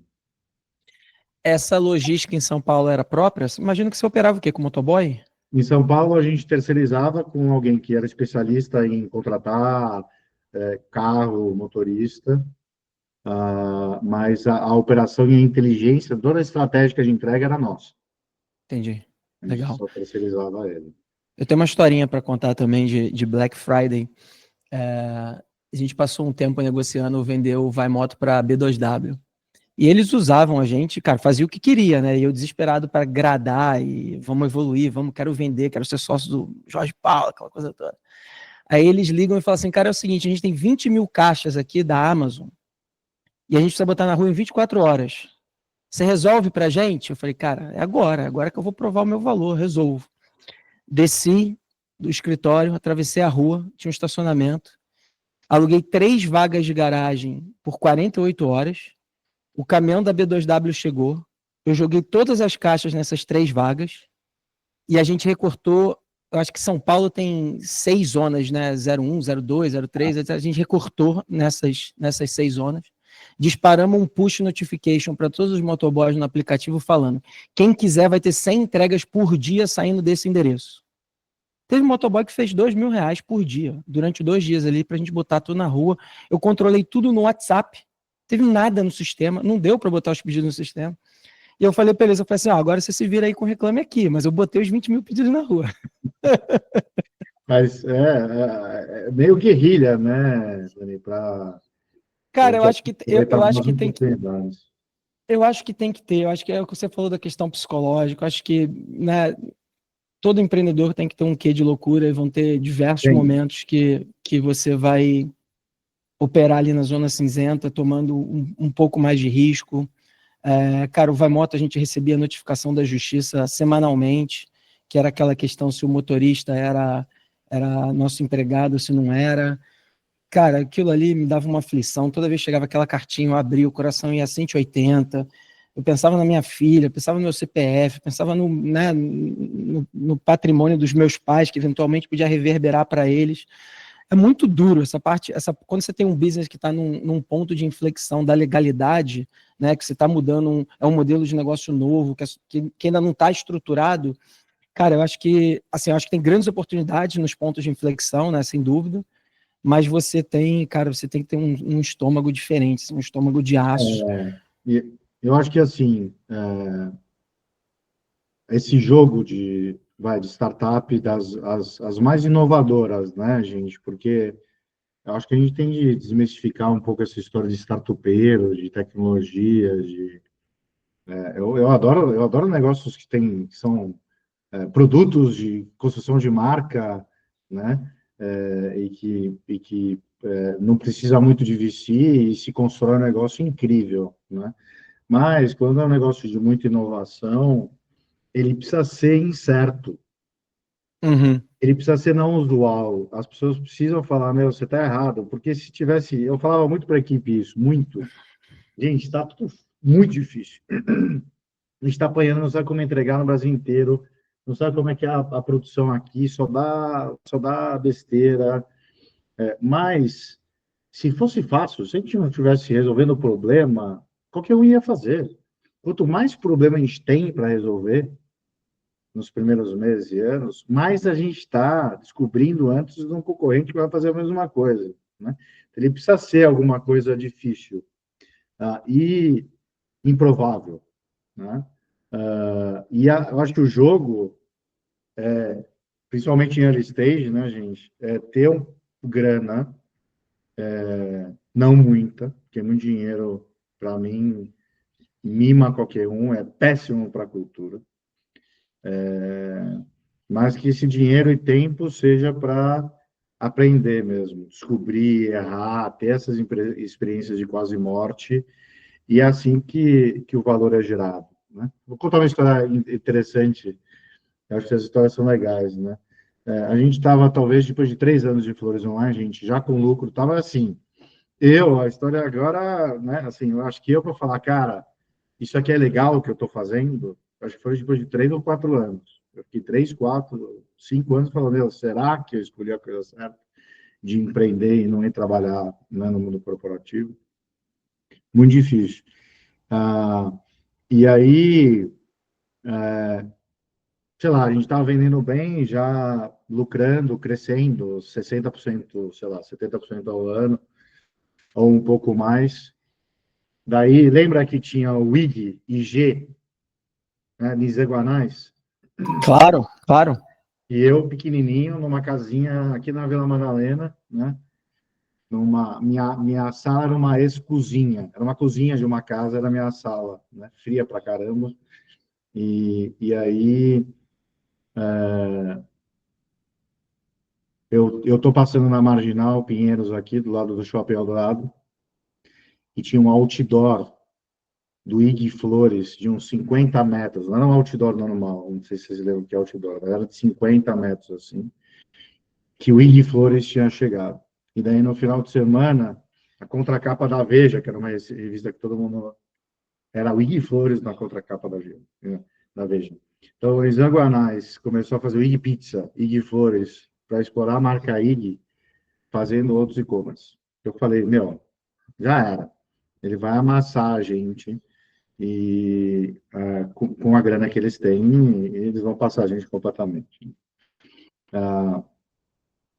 Essa logística em São Paulo era própria? Imagino que você operava o quê? Com motoboy? Em São Paulo, a gente terceirizava com alguém que era especialista em contratar carro, motorista, mas a operação e a inteligência, toda a estratégia de entrega era nossa. Entendi. A gente Legal. só terceirizava ele. Eu tenho uma historinha para contar também de Black Friday. A gente passou um tempo negociando vender o Vai Moto para B2W. E eles usavam a gente, cara, fazia o que queria, né? E eu desesperado para agradar e vamos evoluir, quero vender, quero ser sócio do Jorge Paulo, aquela coisa toda. Aí eles ligam e falam assim, cara, é o seguinte, a gente tem 20 mil caixas aqui da Amazon e a gente precisa botar na rua em 24 horas. Você resolve pra gente? Eu falei, cara, é agora que eu vou provar o meu valor, resolvo. Desci do escritório, atravessei a rua, tinha um estacionamento, aluguei 3 vagas de garagem por 48 horas, o caminhão da B2W chegou, eu joguei todas as caixas nessas 3 vagas e a gente recortou, eu acho que São Paulo tem 6 zonas, né? 01, 02, 03, a gente recortou nessas 6 zonas, disparamos um push notification para todos os motoboys no aplicativo falando, quem quiser vai ter 100 entregas por dia saindo desse endereço. Teve um motoboy que fez R$ 2.000 por dia, durante 2 dias ali, pra gente botar tudo na rua. Eu controlei tudo no WhatsApp. Teve nada no sistema, não deu para botar os pedidos no sistema. E eu falei pra eles, eu falei assim, agora você se vira aí com reclame aqui, mas eu botei os 20 mil pedidos na rua. Mas é meio guerrilha, né, Dani, para a Cara, gente aproveitar eu acho algumas que tem que, oportunidades. eu acho que tem que ter, eu acho que é o que você falou da questão psicológica, eu acho que, né, todo empreendedor tem que ter um quê de loucura e vão ter diversos Tem. momentos que você vai operar ali na zona cinzenta, tomando um pouco mais de risco. Cara, o Vai Moto a gente recebia notificação da justiça semanalmente, que era aquela questão se o motorista era nosso empregado, se não era. Cara, aquilo ali me dava uma aflição. Toda vez que chegava aquela cartinha, eu abria, o coração ia a 180. Eu pensava na minha filha, pensava no meu CPF, pensava no patrimônio dos meus pais, que eventualmente podia reverberar para eles. É muito duro essa parte, quando você tem um business que está num ponto de inflexão da legalidade, né, que você está mudando, é um modelo de negócio novo, que ainda não está estruturado, cara, eu acho que tem grandes oportunidades nos pontos de inflexão, né, sem dúvida, mas você tem que ter um estômago diferente, um estômago de aço. E eu acho que, assim, esse jogo de startup as mais inovadoras, né, gente? Porque eu acho que a gente tem de desmistificar um pouco essa história de startupeiro, de tecnologia, eu adoro negócios que são produtos de construção de marca, né? E que não precisa muito de VC e se constrói um negócio incrível, né? Mas quando é um negócio de muita inovação, ele precisa ser incerto, Uhum. ele precisa ser não usual. As pessoas precisam falar, meu, você está errado, porque se tivesse, eu falava muito para a equipe isso, muito. Gente, está tudo muito difícil. A gente está apanhando, não sabe como entregar no Brasil inteiro, não sabe como é que é a produção aqui, só dá besteira. Mas, se fosse fácil, se a gente não estivesse resolvendo o problema, qualquer um ia fazer. Quanto mais problema a gente tem para resolver nos primeiros meses e anos, mais a gente está descobrindo antes de um concorrente que vai fazer a mesma coisa. Né? Ele precisa ser alguma coisa difícil e improvável. Né? Eu acho que o jogo, principalmente em early stage, né, gente, é ter grana, não muita, porque muito dinheiro, para mim, mima qualquer um, é péssimo para a cultura, mas que esse dinheiro e tempo seja para aprender mesmo, descobrir, errar, ter essas experiências de quase morte, e é assim que o valor é gerado. Né? Vou contar uma história interessante. Eu acho que as histórias são legais, né? A gente estava, talvez, depois de 3 anos de Flores Online, gente, já com lucro, estava assim. A história agora, né? Assim, eu acho que para falar, cara, isso aqui é legal o que eu estou fazendo, acho que foi depois de 3 ou 4 anos. Eu fiquei 3, 4, 5 anos falando, meu, será que eu escolhi a coisa certa? de empreender e não ir trabalhar, né, no mundo corporativo. Muito difícil. E aí, sei lá, a gente estava vendendo bem, já lucrando, crescendo, 60%, sei lá, 70% ao ano, ou um pouco mais. Daí, lembra que tinha o IG, IG, né, Nizé Guanais? Claro, claro. E eu, pequenininho, numa casinha aqui na Vila Madalena, né? Minha sala era uma ex-cozinha, era uma cozinha de uma casa, era a minha sala, né? Fria pra caramba. E aí, eu tô passando na Marginal Pinheiros aqui, do lado do Shopping Eldorado, e tinha um outdoor do IG Flores, de uns 50 metros, não era um outdoor normal, não sei se vocês lembram que é outdoor, mas era de 50 metros, assim, que o IG Flores tinha chegado. E daí, no final de semana, a contracapa da Veja, que era uma revista que todo mundo... Era o IG Flores na contracapa da Veja. Então, o Isam Guanais começou a fazer o IG Pizza, IG Flores, para explorar a marca IG, fazendo outros e-commerce. Eu falei, meu, já era. Ele vai amassar a gente e com a grana que eles têm, eles vão passar a gente completamente.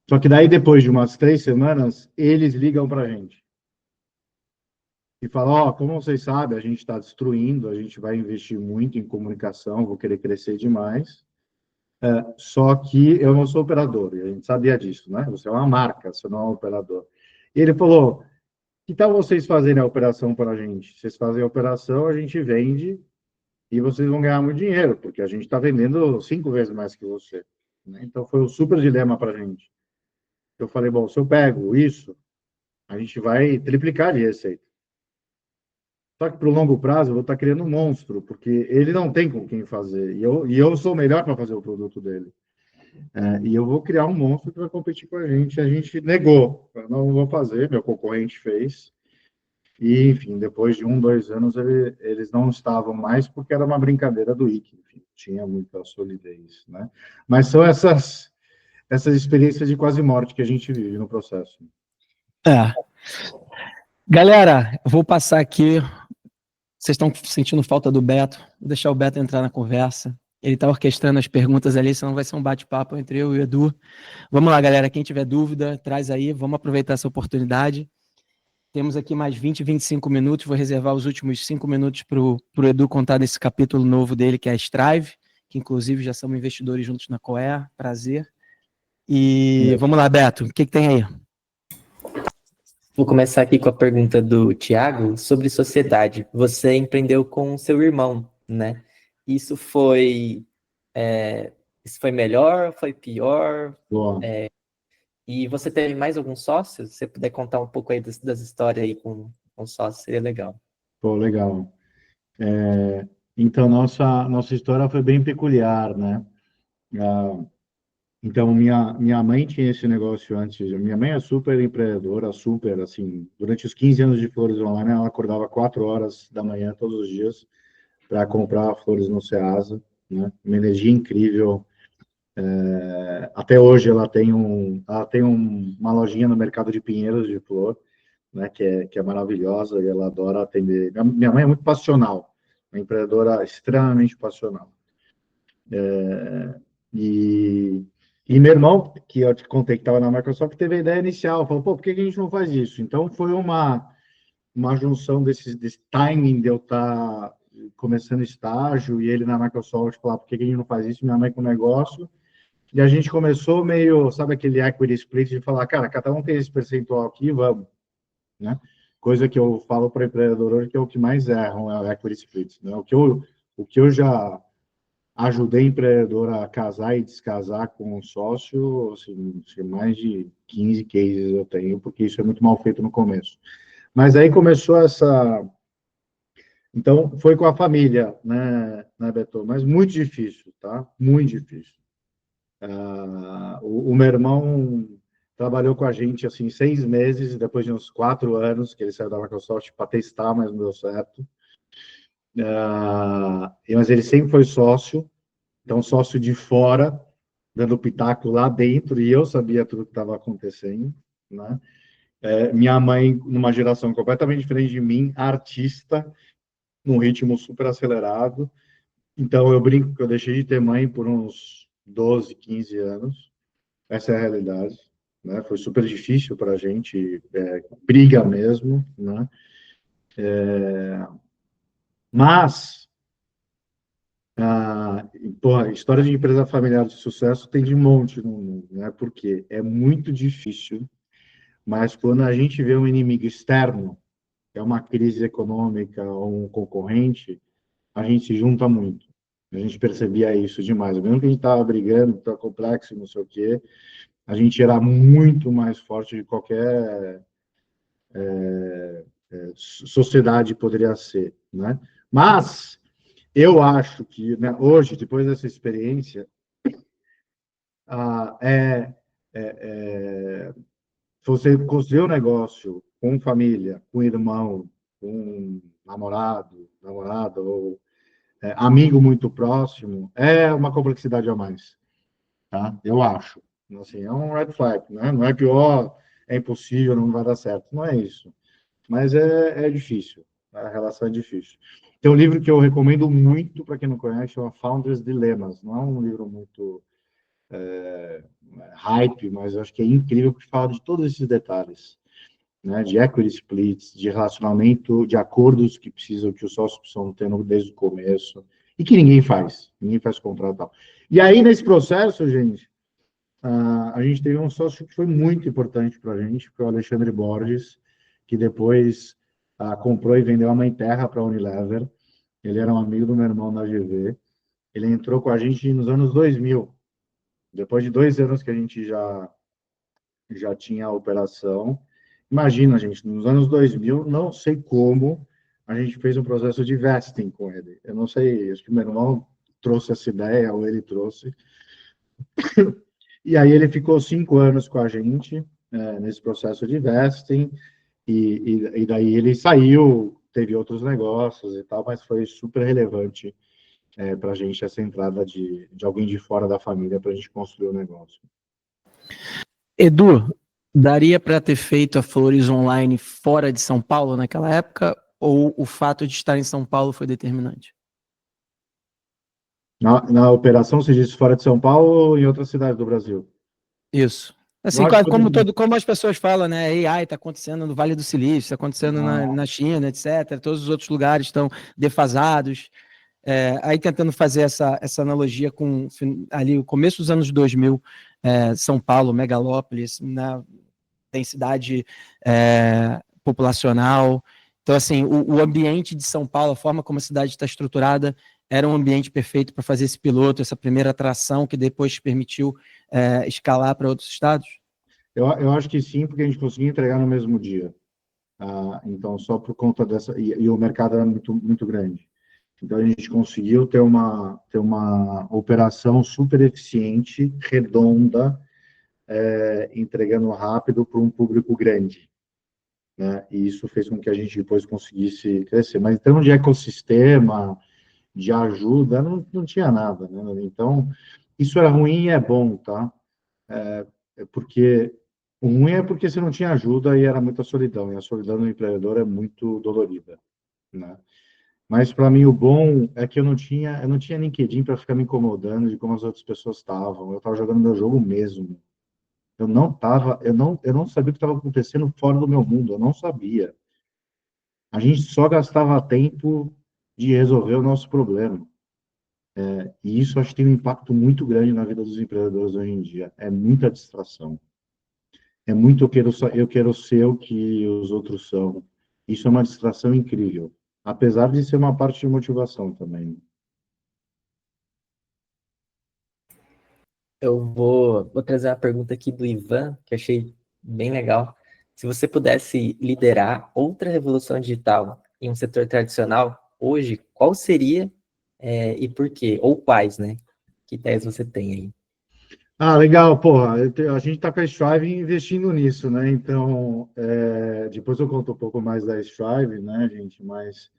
Só que daí, depois de umas 3 semanas, eles ligam para a gente e falam, ó, como vocês sabem, a gente está destruindo, a gente vai investir muito em comunicação, vou querer crescer demais, só que eu não sou operador, e a gente sabia disso, né? Você é uma marca, você não é um operador. E ele falou, que tal vocês fazerem a operação para a gente? Vocês fazem a operação, a gente vende e vocês vão ganhar muito dinheiro, porque a gente está vendendo 5 vezes mais que você, né? Então, foi um super dilema para a gente. Eu falei, bom, se eu pego isso, a gente vai triplicar de receita. Só que para o longo prazo, eu vou estar criando um monstro, porque ele não tem com quem fazer. E eu sou o melhor para fazer o produto dele. E eu vou criar um monstro que vai competir com a gente. A gente negou. Eu não vou fazer, meu concorrente fez. E, enfim, depois de 1, 2 anos, eles não estavam mais, porque era uma brincadeira do IC. Enfim, tinha muita solidez, né? Mas são essas experiências de quase morte que a gente vive no processo. Galera, eu vou passar aqui. Vocês estão sentindo falta do Beto? Vou deixar o Beto entrar na conversa. Ele está orquestrando as perguntas ali, senão vai ser um bate-papo entre eu e o Edu. Vamos lá, galera. Quem tiver dúvida, traz aí. Vamos aproveitar essa oportunidade. Temos aqui mais 20, 25 minutos. Vou reservar os últimos 5 minutos para o Edu contar desse capítulo novo dele, que é a Strive, que inclusive já somos investidores juntos na Coea. Prazer. E vamos lá, Beto. O que tem aí? Vou começar aqui com a pergunta do Thiago sobre sociedade. Você empreendeu com seu irmão, né? Isso foi melhor, foi pior? E você teve mais algum sócio? Se você puder contar um pouco aí das histórias aí com sócio, seria legal. Pô, legal. Então, nossa história foi bem peculiar, né? Então, minha mãe tinha esse negócio antes. Minha mãe é super empreendedora, super, assim, durante os 15 anos de Flores Online, ela acordava 4 horas da manhã todos os dias para comprar flores no Ceasa, né? Uma energia incrível. Até hoje ela tem uma lojinha no mercado de Pinheiros de flor, né? Que é maravilhosa e ela adora atender. Minha mãe é muito passional, uma empreendedora extremamente passional. E meu irmão, que eu te contei que estava na Microsoft, teve a ideia inicial, falou, pô, por que a gente não faz isso? Então, foi uma junção desse timing de eu estar começando estágio e ele na Microsoft falar, por que a gente não faz isso? Minha mãe com o negócio. E a gente começou meio, sabe aquele equity split de falar, cara, cada um tem esse percentual aqui, vamos, né? Coisa que eu falo para o empreendedor hoje que é o que mais erram, é o equity split, né? O que eu já ajudei empreendedor a casar e descasar com um sócio, assim, mais de 15 cases eu tenho, porque isso é muito mal feito no começo. Mas aí começou essa... Então, foi com a família, né, Beto? Mas muito difícil, tá? Muito difícil. O meu irmão trabalhou com a gente, assim, 6 meses, depois de uns 4 anos, que ele saiu da Microsoft para testar, mas não deu certo. Mas ele sempre foi sócio, então sócio de fora, dando pitaco lá dentro, e eu sabia tudo o que estava acontecendo. né? Minha mãe, numa geração completamente diferente de mim, artista, num ritmo super acelerado. Então, eu brinco que eu deixei de ter mãe por uns 12, 15 anos. Essa é a realidade, né? Foi super difícil para a gente, briga mesmo, né? Mas, porra, história de empresa familiar de sucesso tem de monte no mundo, né? Porque é muito difícil, mas quando a gente vê um inimigo externo, é uma crise econômica ou um concorrente, a gente se junta muito. A gente percebia isso demais. Mesmo que a gente estava brigando, estava complexo, não sei o quê, a gente era muito mais forte de qualquer sociedade poderia ser, né? Mas eu acho que, né, hoje, depois dessa experiência, ah, é, é, você construir um negócio com família, com irmão, com namorado, namorada ou amigo muito próximo, é uma complexidade a mais, tá? Eu acho. Assim, é um red flag, né? Não é que, ó, é impossível, não vai dar certo. Não é isso. Mas é difícil. A relação é difícil. Tem um livro que eu recomendo muito para quem não conhece, chama Founders Dilemmas. Não é um livro muito hype, mas eu acho que é incrível porque fala de todos esses detalhes, né? De equity splits, de relacionamento, de acordos que os sócios precisam ter desde o começo e que ninguém faz contrato e tal. E aí, nesse processo, gente, a gente teve um sócio que foi muito importante para a gente, que foi o Alexandre Borges, que depois comprou e vendeu a Mãe Terra para a Unilever. Ele era um amigo do meu irmão na GV. Ele entrou com a gente nos anos 2000. Depois de 2 anos que a gente já tinha a operação. Imagina, gente, nos anos 2000, não sei como, a gente fez um processo de vesting com ele. Eu não sei, acho que meu irmão trouxe essa ideia, ou ele trouxe. E aí ele ficou 5 anos com a gente, nesse processo de vesting, e daí ele saiu, teve outros negócios e tal, mas foi super relevante para a gente essa entrada de alguém de fora da família para a gente construir o negócio. Edu, daria para ter feito a Flores online fora de São Paulo naquela época, ou o fato de estar em São Paulo foi determinante? Na operação, se diz fora de São Paulo ou em outra cidade do Brasil? Isso. Eu Assim, acho que como as pessoas falam, né? AI está acontecendo no Vale do Silício, está acontecendo não, na China, etc. Todos os outros lugares estão defasados. Aí tentando fazer essa analogia com ali o começo dos anos 2000, São Paulo, megalópolis, na densidade populacional. Então, assim, o ambiente de São Paulo, a forma como a cidade está estruturada, era um ambiente perfeito para fazer esse piloto, essa primeira atração que depois permitiu escalar para outros estados? eu acho que sim, porque a gente conseguiu entregar no mesmo dia. Então, só por conta dessa. E o mercado era muito, muito grande. Então, a gente conseguiu ter uma operação super eficiente, redonda, entregando rápido para um público grande, né? E isso fez com que a gente depois conseguisse crescer. Mas, em termos de ecossistema, de ajuda, não tinha nada, né? Então, isso é ruim e é bom, tá? Porque o ruim é porque você não tinha ajuda e era muita solidão, e a solidão do empreendedor é muito dolorida, né? Mas para mim o bom é que eu não tinha LinkedIn para ficar me incomodando de como as outras pessoas estavam. Eu estava jogando meu jogo mesmo. Eu não sabia o que estava acontecendo fora do meu mundo, eu não sabia. A gente só gastava tempo de resolver o nosso problema. E isso acho que tem um impacto muito grande na vida dos empreendedores hoje em dia. É muita distração. É muito eu quero ser o que os outros são. Isso é uma distração incrível, apesar de ser uma parte de motivação também. Eu vou trazer uma pergunta aqui do Ivan, que eu achei bem legal. Se você pudesse liderar outra revolução digital em um setor tradicional, hoje, qual seria, e por quê? Ou quais, né? Que ideias você tem aí? Legal, porra. A gente está com a Strive investindo nisso, né? Então, depois eu conto um pouco mais da Strive, né, gente? Mas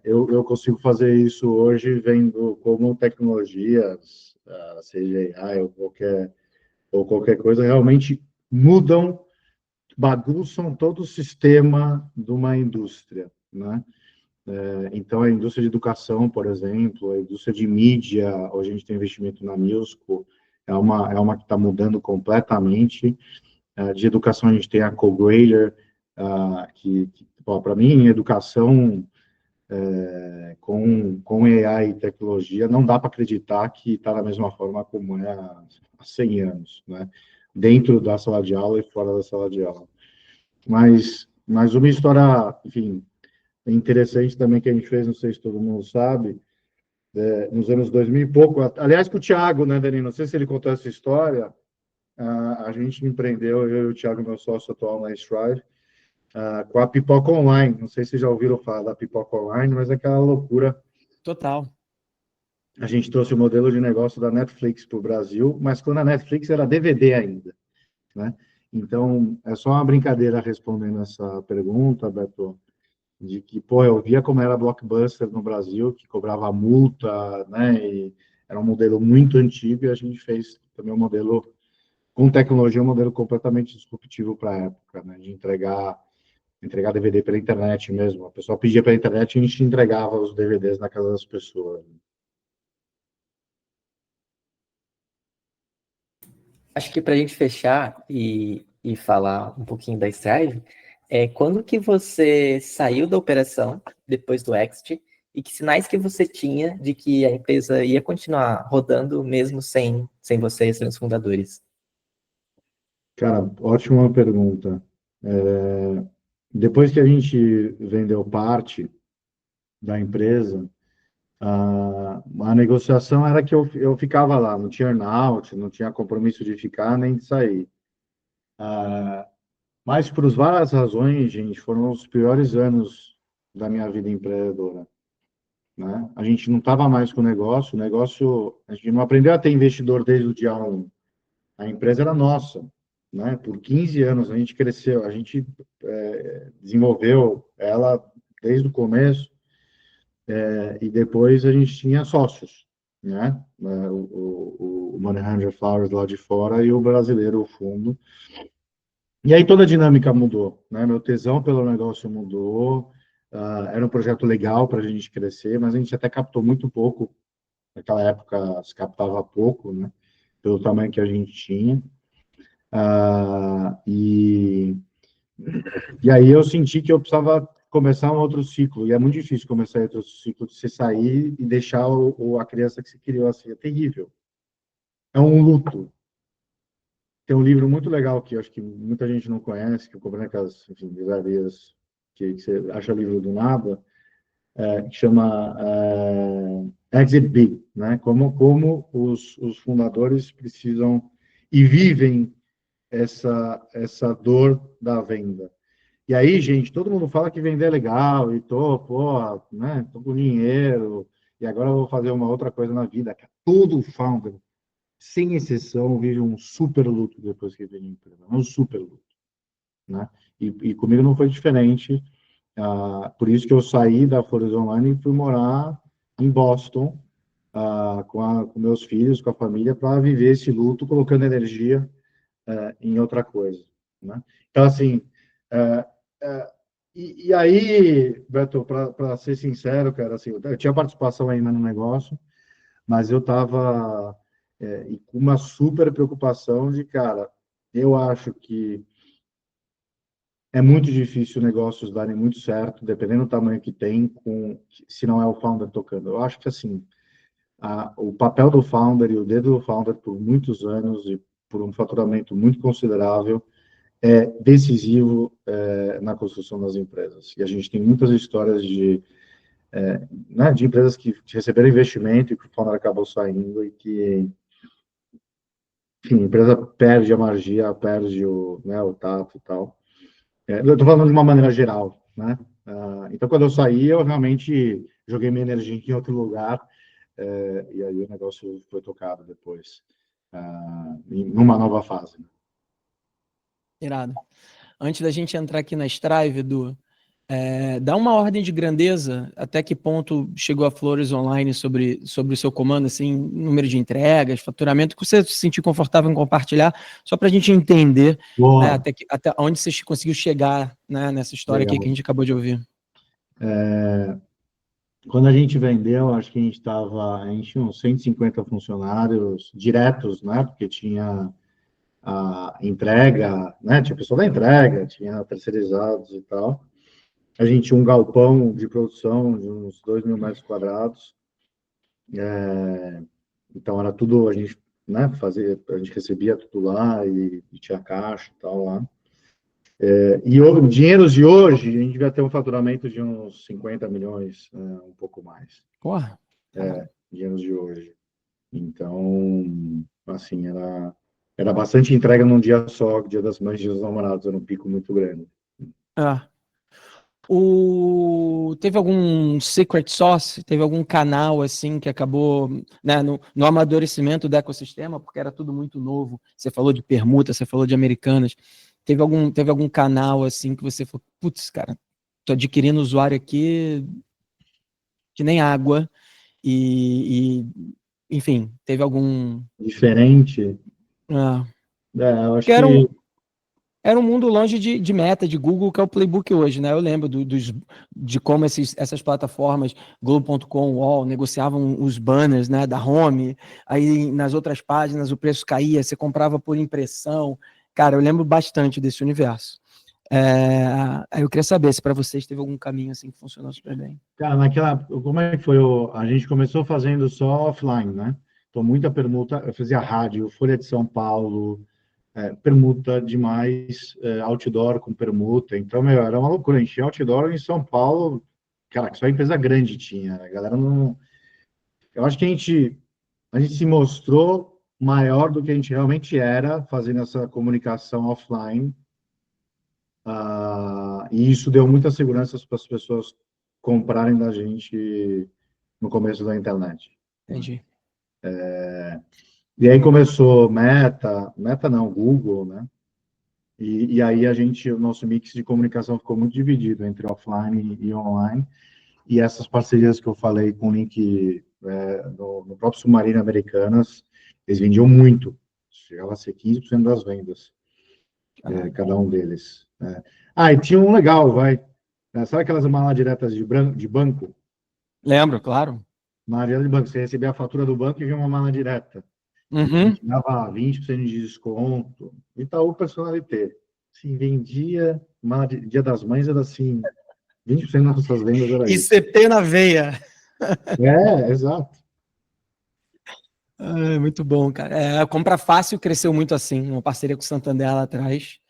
eu consigo fazer isso hoje vendo como tecnologias, seja AI ou qualquer coisa, realmente mudam bagunçam todo o sistema de uma indústria, né? Então, a indústria de educação, por exemplo, a indústria de mídia, hoje a gente tem investimento na Newsco, é uma que está mudando completamente. De educação, a gente tem a CoGrader, que para mim, educação com AI e tecnologia, não dá para acreditar que está da mesma forma como é há 100 anos, né? Dentro da sala de aula e fora da sala de aula. Mas uma história, enfim, interessante também que a gente fez, não sei se todo mundo sabe, nos anos 2000 e pouco, aliás, com o Thiago, né, Danilo? Não sei se ele contou essa história, a gente empreendeu, eu e o Thiago, meu sócio atual na Strive, com a Pipoca Online. Não sei se vocês já ouviram falar da Pipoca Online, mas é aquela loucura. Total. A gente trouxe o modelo de negócio da Netflix para o Brasil, mas quando a Netflix era DVD ainda, né? Então, é só uma brincadeira respondendo essa pergunta, Beto, de que, pô, eu via como era Blockbuster no Brasil, que cobrava multa, né? E era um modelo muito antigo e a gente fez também um modelo com tecnologia, um modelo completamente disruptivo para a época, né? De entregar DVD pela internet mesmo. A pessoa pedia pela internet e a gente entregava os DVDs na casa das pessoas. Acho que para a gente fechar e falar um pouquinho da Strive, quando que você saiu da operação depois do exit e que sinais que você tinha de que a empresa ia continuar rodando mesmo sem você e sem os fundadores? Cara, ótima pergunta. Depois que a gente vendeu parte da empresa, a negociação era que eu ficava lá, não tinha earn-out, não tinha compromisso de ficar nem de sair. Mas por várias razões, gente, foram os piores anos da minha vida empreendedora, né? A gente não estava mais com o negócio, a gente não aprendeu a ter investidor desde o dia 1. A empresa era nossa, né? Por 15 anos a gente cresceu, a gente desenvolveu ela desde o começo, e depois a gente tinha sócios, né? O Money 100 Flowers lá de fora e o brasileiro, o fundo. E aí toda a dinâmica mudou, né? Meu tesão pelo negócio mudou. Era um projeto legal para a gente crescer, mas a gente até captou muito pouco. Naquela época se captava pouco, né? Pelo tamanho que a gente tinha. E aí eu senti que eu precisava começar um outro ciclo. E é muito difícil começar outro ciclo de você sair e deixar a criança que você criou assim. É terrível. É um luto. Tem um livro muito legal que eu acho que muita gente não conhece, que eu comprei naquelas, enfim, livrarias que você acha livro do nada, que chama Exit Big, né? Como os fundadores precisam e vivem essa dor da venda. E aí, gente, todo mundo fala que vender é legal e pô, né? Tô com dinheiro e agora eu vou fazer uma outra coisa na vida. Todo founder, sem exceção, vive um super luto depois que vende a empresa. Um super luto, né? E comigo não foi diferente. Por isso que eu saí da Flores Online e fui morar em Boston, com meus filhos, com a família, para viver esse luto, colocando energia em outra coisa, né? Então, assim, e aí, Beto, para ser sincero, cara, assim, eu tinha participação ainda no negócio, mas eu estava com uma super preocupação de, cara, eu acho que é muito difícil negócios darem muito certo, dependendo do tamanho que tem, se não é o founder tocando. Eu acho que, assim, o papel do founder e o dedo do founder por muitos anos e por um faturamento muito considerável é decisivo na construção das empresas. E a gente tem muitas histórias né, de empresas que receberam investimento e que o founder acabou saindo e que, enfim, a empresa perde a magia, perde o tato e tal. Eu estou falando de uma maneira geral, né? Então, quando eu saí, eu realmente joguei minha energia em outro lugar, e aí o negócio foi tocado depois, numa nova fase. Irado. Antes da gente entrar aqui na Strive, Edu, Dá uma ordem de grandeza, até que ponto chegou a Flores Online sobre o seu comando, assim, número de entregas, faturamento, que você se sentir confortável em compartilhar, só para a gente entender, né, Boa, até onde você conseguiu chegar, né, nessa história aqui que a legal. gente acabou de ouvir. Quando a gente vendeu, acho que a gente tinha uns 150 funcionários diretos, né? Porque tinha a entrega, né? Tinha pessoal da entrega, tinha terceirizados e tal. A gente tinha um galpão de produção de uns 2.000 metros quadrados. Então era tudo, a gente, né, fazia, a gente recebia tudo lá e tinha caixa e tal lá. Dinheiros de hoje, a gente devia ter um faturamento de uns 50 milhões, um pouco mais, Porra, caralho. dinheiros de hoje. Então, assim, era bastante entrega num dia só, Dia das Mães e Dia dos Namorados, era um pico muito grande. Ah. Teve algum secret sauce? Teve algum canal assim que acabou, né, no amadurecimento do ecossistema, porque era tudo muito novo. Você falou de permuta, você falou de Americanas. Teve algum canal assim que você falou, putz, cara, tô adquirindo usuário aqui que nem água enfim, teve algum. Diferente, Ah, eu acho que era um, que Era um mundo longe de Meta, de Google, que é o Playbook hoje, né? Eu lembro de como essas plataformas, Globo.com, UOL, negociavam os banners, né, da Home, aí nas outras páginas o preço caía, você comprava por impressão. Cara, eu lembro bastante desse universo. Aí eu queria saber se para vocês teve algum caminho assim que funcionou super bem. cara, como é que foi? A gente começou fazendo só offline, né? Então, muita permuta, eu fazia rádio, Folha de São Paulo, permuta demais, outdoor com permuta. Então, meu, era uma loucura. A gente tinha outdoor em São Paulo, cara, que só empresa grande tinha, né? A galera não. Eu acho que a gente se mostrou maior do que a gente realmente era, fazendo essa comunicação offline. E isso deu muita segurança para as pessoas comprarem da gente no começo da internet, né? Entendi. E aí começou Meta não, Google, né? E aí o nosso mix de comunicação ficou muito dividido entre offline e online. E essas parcerias que eu falei com o link no próprio Submarino Americanas, eles vendiam muito. Chegava a ser 15% das vendas, cada um deles, né? E tinha um legal, vai. Sabe aquelas malas diretas de banco? Lembro, claro. Mala direta de banco. Você recebia a fatura do banco e vinha uma mala direta. A Uhum. gente dava 20% de desconto. Itaú Personalité. Assim, vendia, Dia das Mães era assim, 20% das nossas vendas era isso. ICP na veia. Exato. Muito bom, cara. A Compra Fácil cresceu muito assim, uma parceria com o Santander lá atrás.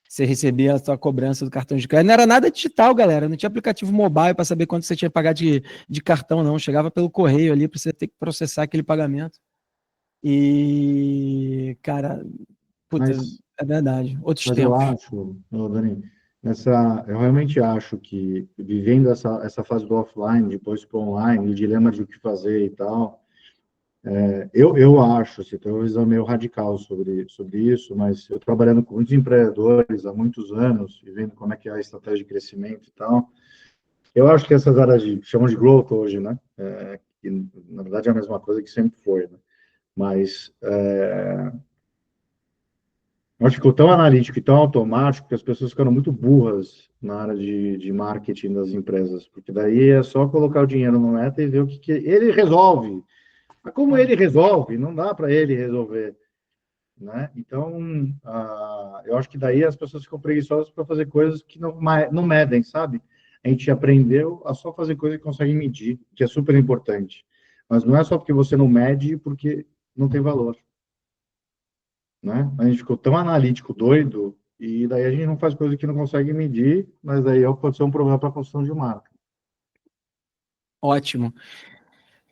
Você recebia a sua cobrança do cartão de crédito. Não era nada digital, galera. Não tinha aplicativo mobile para saber quanto você tinha que pagar de cartão, não. Chegava pelo correio ali para você ter que processar aquele pagamento. E, cara, puta, Mas, é verdade. Outros mas eu tempos. acho, Dani, eu realmente acho que vivendo essa fase do offline, depois para o online, o dilema de o que fazer e tal, eu acho, assim, tenho uma visão meio radical sobre isso, mas eu trabalhando com muitos empreendedores há muitos anos e vendo como é que é a estratégia de crescimento e tal, eu acho que essas áreas chamam de growth hoje, né? Que na verdade é a mesma coisa que sempre foi, né? Mas eu acho que ficou tão analítico e tão automático que as pessoas ficaram muito burras na área de marketing das empresas, porque daí é só colocar o dinheiro no meta e ver o que ele resolve. Mas como ele resolve, não dá para ele resolver, né? Então, eu acho que daí as pessoas ficam preguiçosas para fazer coisas que não medem, sabe? A gente aprendeu a só fazer coisas que conseguem medir, que é super importante. Mas não é só porque você não mede, porque não tem valor, né? A gente ficou tão analítico, doido, e daí a gente não faz coisa que não consegue medir, mas daí pode ser um problema para a construção de marca. Ótimo.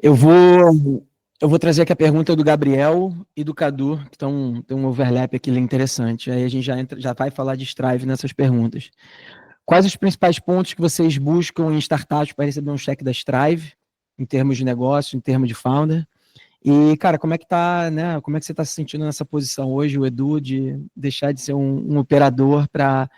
Eu vou trazer aqui a pergunta do Gabriel e do Cadu, que tem um overlap aqui interessante. Aí a gente já vai falar de Strive nessas perguntas. Quais os principais pontos que vocês buscam em startups para receber um cheque da Strive, em termos de negócio, em termos de founder? E, cara, como é que tá, né? Como é que você está se sentindo nessa posição hoje, o Edu, de deixar de ser um operador para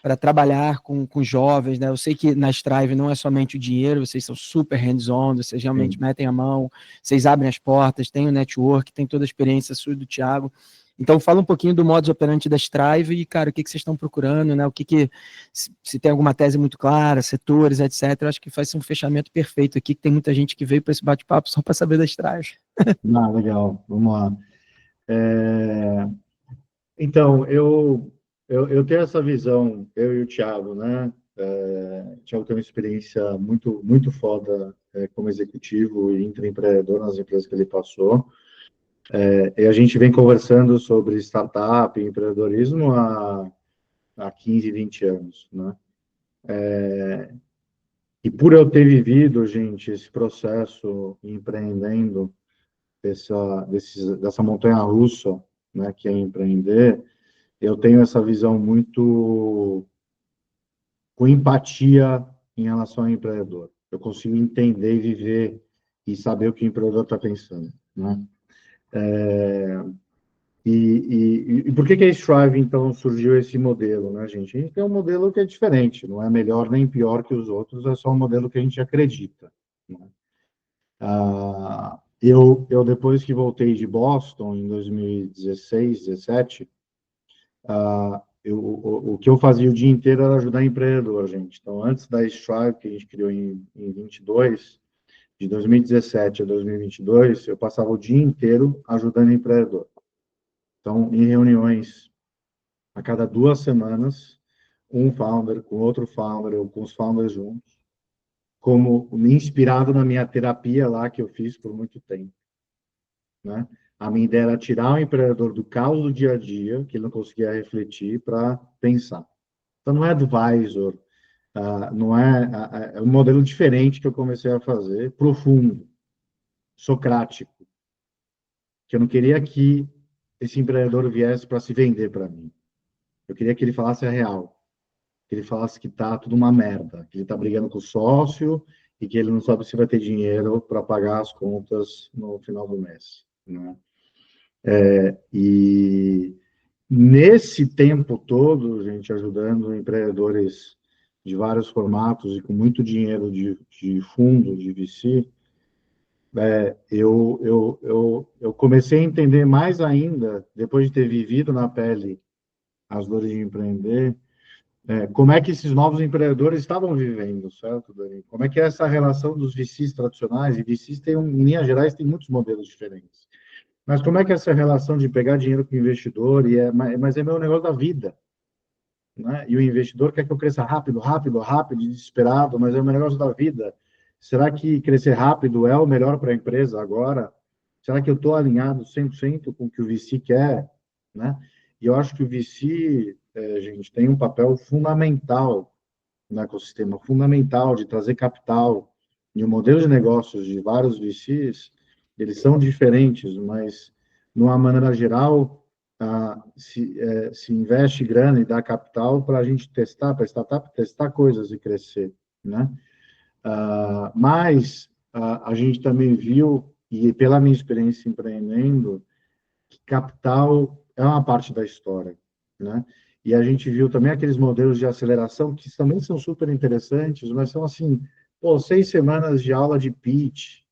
para trabalhar com jovens, né? Eu sei que na Strive não é somente o dinheiro, vocês são super hands-on, vocês realmente metem a mão, vocês abrem as portas, tem o network, tem toda a experiência sua e do Thiago. Então, fala um pouquinho do modus operandi da Strive e, cara, o que vocês estão procurando, né? Se tem alguma tese muito clara, setores, etc. Eu acho que faz um fechamento perfeito aqui, que tem muita gente que veio para esse bate-papo só para saber da Strive. Legal, vamos lá. Então, eu tenho essa visão, eu e o Thiago, né? O Thiago tem uma experiência muito, muito foda como executivo e intraempreendedor nas empresas que ele passou. E a gente vem conversando sobre startup e empreendedorismo há 15, 20 anos, né? E por eu ter vivido, gente, esse processo empreendendo, dessa montanha-russa, né, que é empreender, eu tenho essa visão muito com empatia em relação ao empreendedor. Eu consigo entender e viver e saber o que o empreendedor está pensando, né? E por que a Strive, então, surgiu esse modelo, né, gente? A gente tem um modelo que é diferente, não é melhor nem pior que os outros, é só um modelo que a gente acredita, né? Depois que voltei de Boston, em 2016, 17, o que eu fazia o dia inteiro era ajudar empreendedor, gente. Então, antes da Strive, que a gente criou em 22, de 2017 a 2022, eu passava o dia inteiro ajudando empreendedor. Então, em reuniões, a cada 2 semanas, um founder com outro founder, ou com os founders juntos, como inspirado na minha terapia lá que eu fiz por muito tempo, né? A minha ideia era tirar o empreendedor do caos do dia a dia, que ele não conseguia refletir, para pensar. Então, não é advisor, não é um modelo diferente que eu comecei a fazer, profundo, socrático, que eu não queria que esse empreendedor viesse para se vender para mim. Eu queria que ele falasse a real, que ele falasse que tá tudo uma merda, que ele tá brigando com o sócio e que ele não sabe se vai ter dinheiro para pagar as contas no final do mês, né? E nesse tempo todo, gente, ajudando empreendedores de vários formatos e com muito dinheiro de fundo, de VC, eu comecei a entender mais ainda, depois de ter vivido na pele as dores de empreender, como é que esses novos empreendedores estavam vivendo, certo, Dani? Como é que é essa relação dos VCs tradicionais? E VCs tem, em linhas gerais, tem muitos modelos diferentes. Mas como é que é essa relação de pegar dinheiro com o investidor, mas é meu negócio da vida, né? E o investidor quer que eu cresça rápido, rápido, rápido, desesperado, mas é o meu negócio da vida. Será que crescer rápido é o melhor para a empresa agora? Será que eu estou alinhado 100% com o que o VC quer, né? E eu acho que o VC, gente, tem um papel fundamental no ecossistema, fundamental de trazer capital. E o modelo de negócios de vários VCs, eles são diferentes, mas, de uma maneira geral, se investe grana e dá capital para a gente testar, para a startup testar coisas e crescer, né? Mas a gente também viu, e pela minha experiência empreendendo, que capital é uma parte da história, né? E a gente viu também aqueles modelos de aceleração que também são super interessantes, mas são assim, 6 semanas de aula de pitch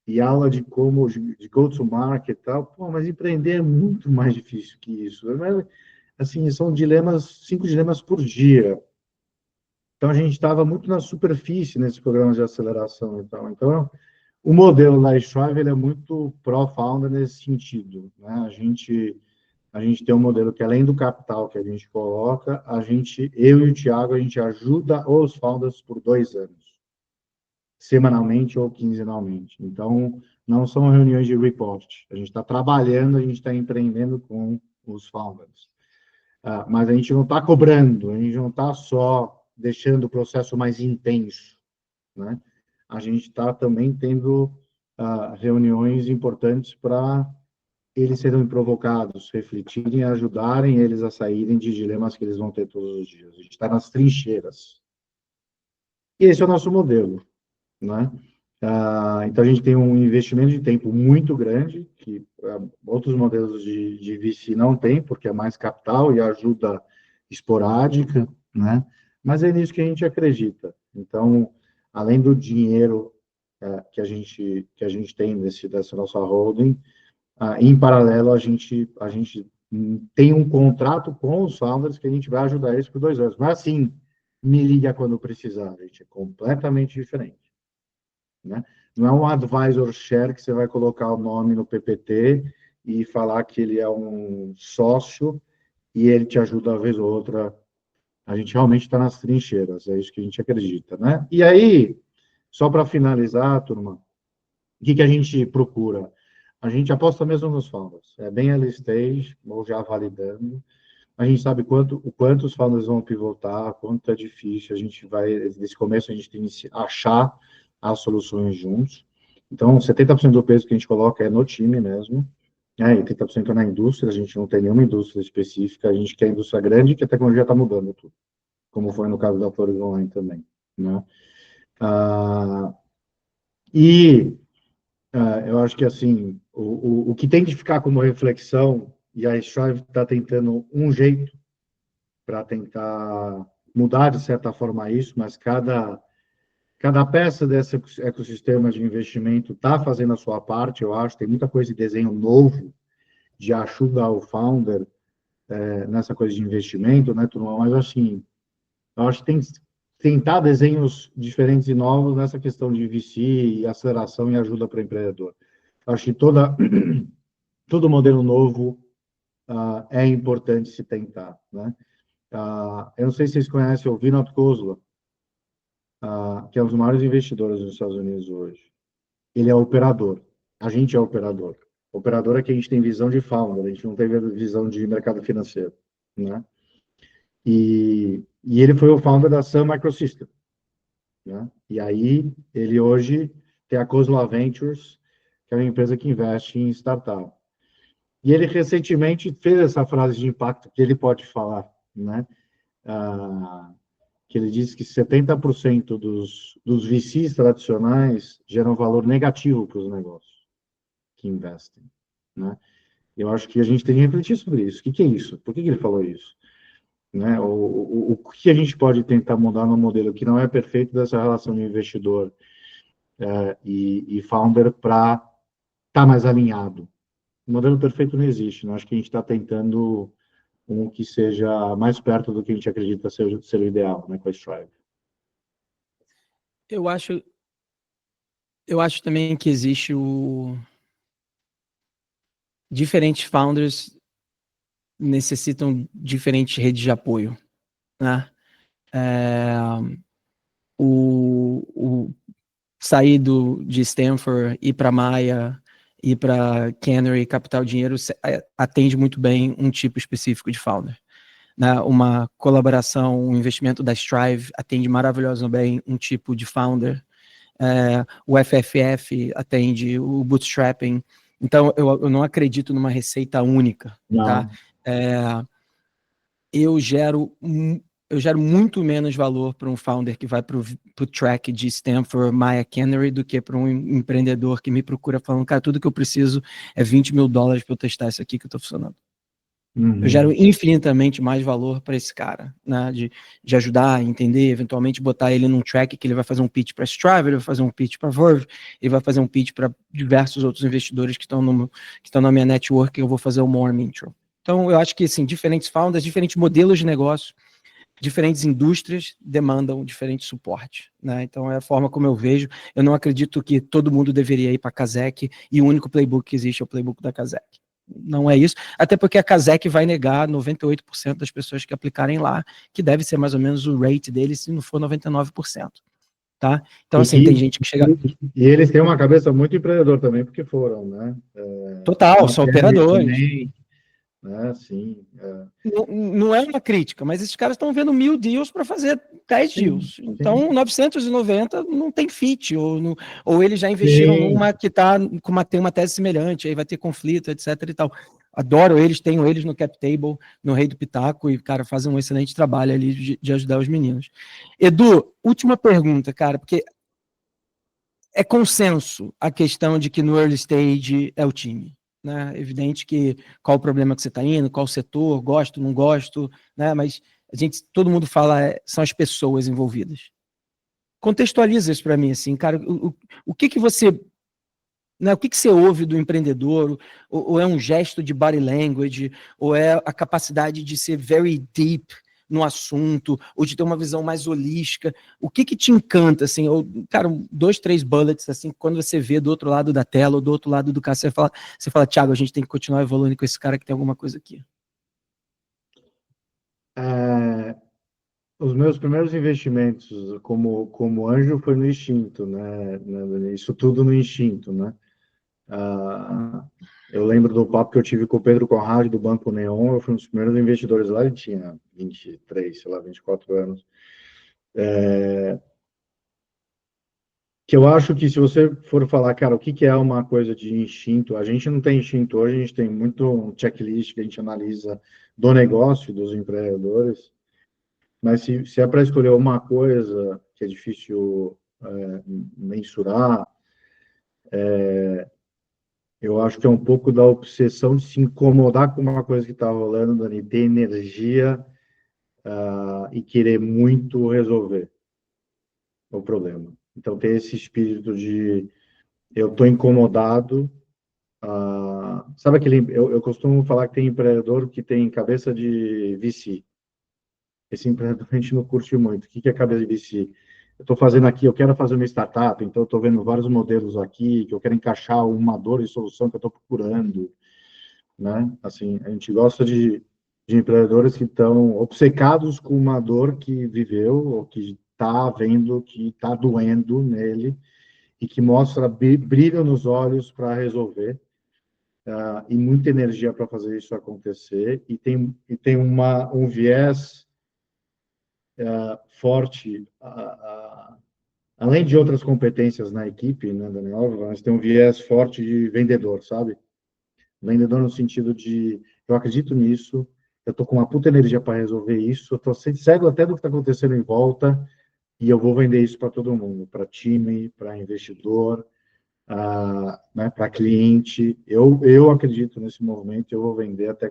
e aula de como de go to market e tal. Mas empreender é muito mais difícil que isso. Assim, são 5 dilemas por dia. Então a gente estava muito na superfície nesses programas de aceleração e tal. Então, o modelo da Strive, ele é muito pró-founder nesse sentido, né? A gente tem um modelo que, além do capital que a gente coloca, eu e o Thiago, a gente ajuda os founders por 2 anos, semanalmente ou quinzenalmente. Então, não são reuniões de report. A gente está trabalhando, a gente está empreendendo com os founders. Mas a gente não está cobrando, a gente não está só deixando o processo mais intenso, né? A gente está também tendo reuniões importantes para eles serem provocados, refletirem e ajudarem eles a saírem de dilemas que eles vão ter todos os dias. A gente está nas trincheiras. E esse é o nosso modelo, né? Então, a gente tem um investimento de tempo muito grande, que outros modelos de VC não têm, porque é mais capital e ajuda esporádica, né? Mas é nisso que a gente acredita. Então, além do dinheiro que a gente tem dessa nossa holding, em paralelo, a gente tem um contrato com os founders que a gente vai ajudar eles por 2 anos. Mas, assim, me liga quando precisar, gente. É completamente diferente, né? Não é um advisor share que você vai colocar o nome no PPT e falar que ele é um sócio e ele te ajuda uma vez ou outra. A gente realmente está nas trincheiras, é isso que a gente acredita, né? E aí, só para finalizar, turma, o que a gente procura? A gente aposta mesmo nos founders. É bem early stage, ou já validando. A gente sabe o quanto os founders vão pivotar, quanto é difícil. A gente vai, desde o começo, a gente tem que achar as soluções juntos. Então, 70% do peso que a gente coloca é no time mesmo, né? E 30% é na indústria. A gente não tem nenhuma indústria específica. A gente quer indústria grande, que a tecnologia está mudando tudo, como foi no caso da Flores Online também, né? E eu acho que, assim, o que tem que ficar como reflexão, e a Strive está tentando um jeito para tentar mudar, de certa forma, isso, mas cada peça desse ecossistema de investimento está fazendo a sua parte, eu acho. Tem muita coisa de desenho novo, de ajudar o founder nessa coisa de investimento, né, turma? Mas, assim, eu acho que tem que tentar desenhos diferentes e novos nessa questão de VC e aceleração e ajuda para o empreendedor. Eu acho que todo modelo novo é importante se tentar, né? Eu não sei se vocês conhecem o Vinod Khosla, que é um dos maiores investidores dos Estados Unidos hoje. Ele é operador. A gente é operador. Operador é que a gente tem visão de founder, a gente não tem visão de mercado financeiro, né? E ele foi o founder da Sun Microsystems, né? E aí, ele hoje tem a Khosla Ventures, que é uma empresa que investe em startup. E ele recentemente fez essa frase de impacto que ele pode falar, né? Que ele disse que 70% dos VCs tradicionais geram valor negativo para os negócios que investem, né? Eu acho que a gente tem que refletir sobre isso. O que é isso? Por que ele falou isso? Né? O que a gente pode tentar mudar no modelo que não é perfeito dessa relação de investidor e founder para estar mais alinhado? O modelo perfeito não existe, né? Acho que a gente está tentando um que seja mais perto do que a gente acredita ser o ideal, né, com a Strive. Eu acho também que existe diferentes founders necessitam diferentes redes de apoio, né? O sair de Stanford, ir para Maya, ir para Canary, Capital Dinheiro, atende muito bem um tipo específico de founder. Né? Uma colaboração, um investimento da Strive atende maravilhosamente bem um tipo de founder. O FFF atende o bootstrapping. Então, eu não acredito numa receita única. Tá? Eu gero muito menos valor para um founder que vai para o track de Stanford, Maya Canary, do que para um empreendedor que me procura falando, cara, tudo que eu preciso é $20 mil para eu testar isso aqui que eu estou funcionando. Eu gero infinitamente mais valor para esse cara, né? De ajudar a entender, eventualmente botar ele num track que ele vai fazer um pitch para Strive, ele vai fazer um pitch para Verve, ele vai fazer um pitch para diversos outros investidores que estão na minha network, que eu vou fazer o warm intro. Então, eu acho que, assim, diferentes founders, diferentes modelos de negócio, diferentes indústrias demandam diferente suporte, né? Então, é a forma como eu vejo. Eu não acredito que todo mundo deveria ir para a Kazek e o único playbook que existe é o playbook da Kazek. Não é isso, até porque a Kazek vai negar 98% das pessoas que aplicarem lá, que deve ser mais ou menos o rate deles, se não for 99%. Tá? Então, assim, tem gente que chega... E eles têm uma cabeça muito empreendedor também, porque foram, né? Total, são operadores. Também, né? Sim. Não é uma crítica, mas esses caras estão vendo 1.000 deals para fazer 10 deals. Então, 990 não tem fit, ou eles já investiram numa que tem uma tese semelhante, aí vai ter conflito, etc. e tal. Adoro eles, tenho eles no Cap Table, no Rei do Pitaco, e, cara, fazem um excelente trabalho ali de ajudar os meninos. Edu, última pergunta, cara, porque é consenso a questão de que no early stage é o time. Né? É evidente que qual o problema que você está indo, qual setor, gosto, não gosto, né? Mas todo mundo fala, são as pessoas envolvidas. Contextualiza isso para mim, assim, cara, o que você, né, o que você ouve do empreendedor, ou é um gesto de body language, ou é a capacidade de ser very deep no assunto, ou de ter uma visão mais holística, o que te encanta, assim, ou, cara, 2, 3 bullets, assim, quando você vê do outro lado da tela, ou do outro lado do carro, você fala, Thiago, a gente tem que continuar evoluindo com esse cara que tem alguma coisa aqui. Os meus primeiros investimentos como anjo foi no instinto, né? Isso tudo no instinto, né? Eu lembro do papo que eu tive com o Pedro Conrad, do Banco Neon, eu fui um dos primeiros investidores lá, ele tinha 23, sei lá, 24 anos. Que eu acho que se você for falar, cara, o que é uma coisa de instinto, a gente não tem instinto hoje, a gente tem muito um checklist que a gente analisa do negócio, dos empreendedores, mas se é para escolher uma coisa que é difícil mensurar, eu acho que é um pouco da obsessão de se incomodar com uma coisa que está rolando, Dani, ter energia e querer muito resolver o problema. Então, ter esse espírito de eu estou incomodado. Sabe aquele... Eu costumo falar que tem empreendedor que tem cabeça de VC. Esse empreendedor a gente não curte muito. O que é cabeça de VC? Eu estou fazendo aqui, eu quero fazer uma startup, então eu estou vendo vários modelos aqui, que eu quero encaixar uma dor e solução que eu estou procurando, né? Assim, a gente gosta de empreendedores que estão obcecados com uma dor que viveu, ou que está vendo, que está doendo nele, e que mostra brilho nos olhos para resolver, e muita energia para fazer isso acontecer, e tem um viés forte, além de outras competências na equipe, né, Daniel, mas tem um viés forte de vendedor, sabe? Vendedor no sentido de, eu acredito nisso, eu tô com uma puta energia para resolver isso, eu tô cego até do que está acontecendo em volta, e eu vou vender isso para todo mundo, para time, para investidor, né, para cliente. Eu acredito nesse movimento, eu vou vender até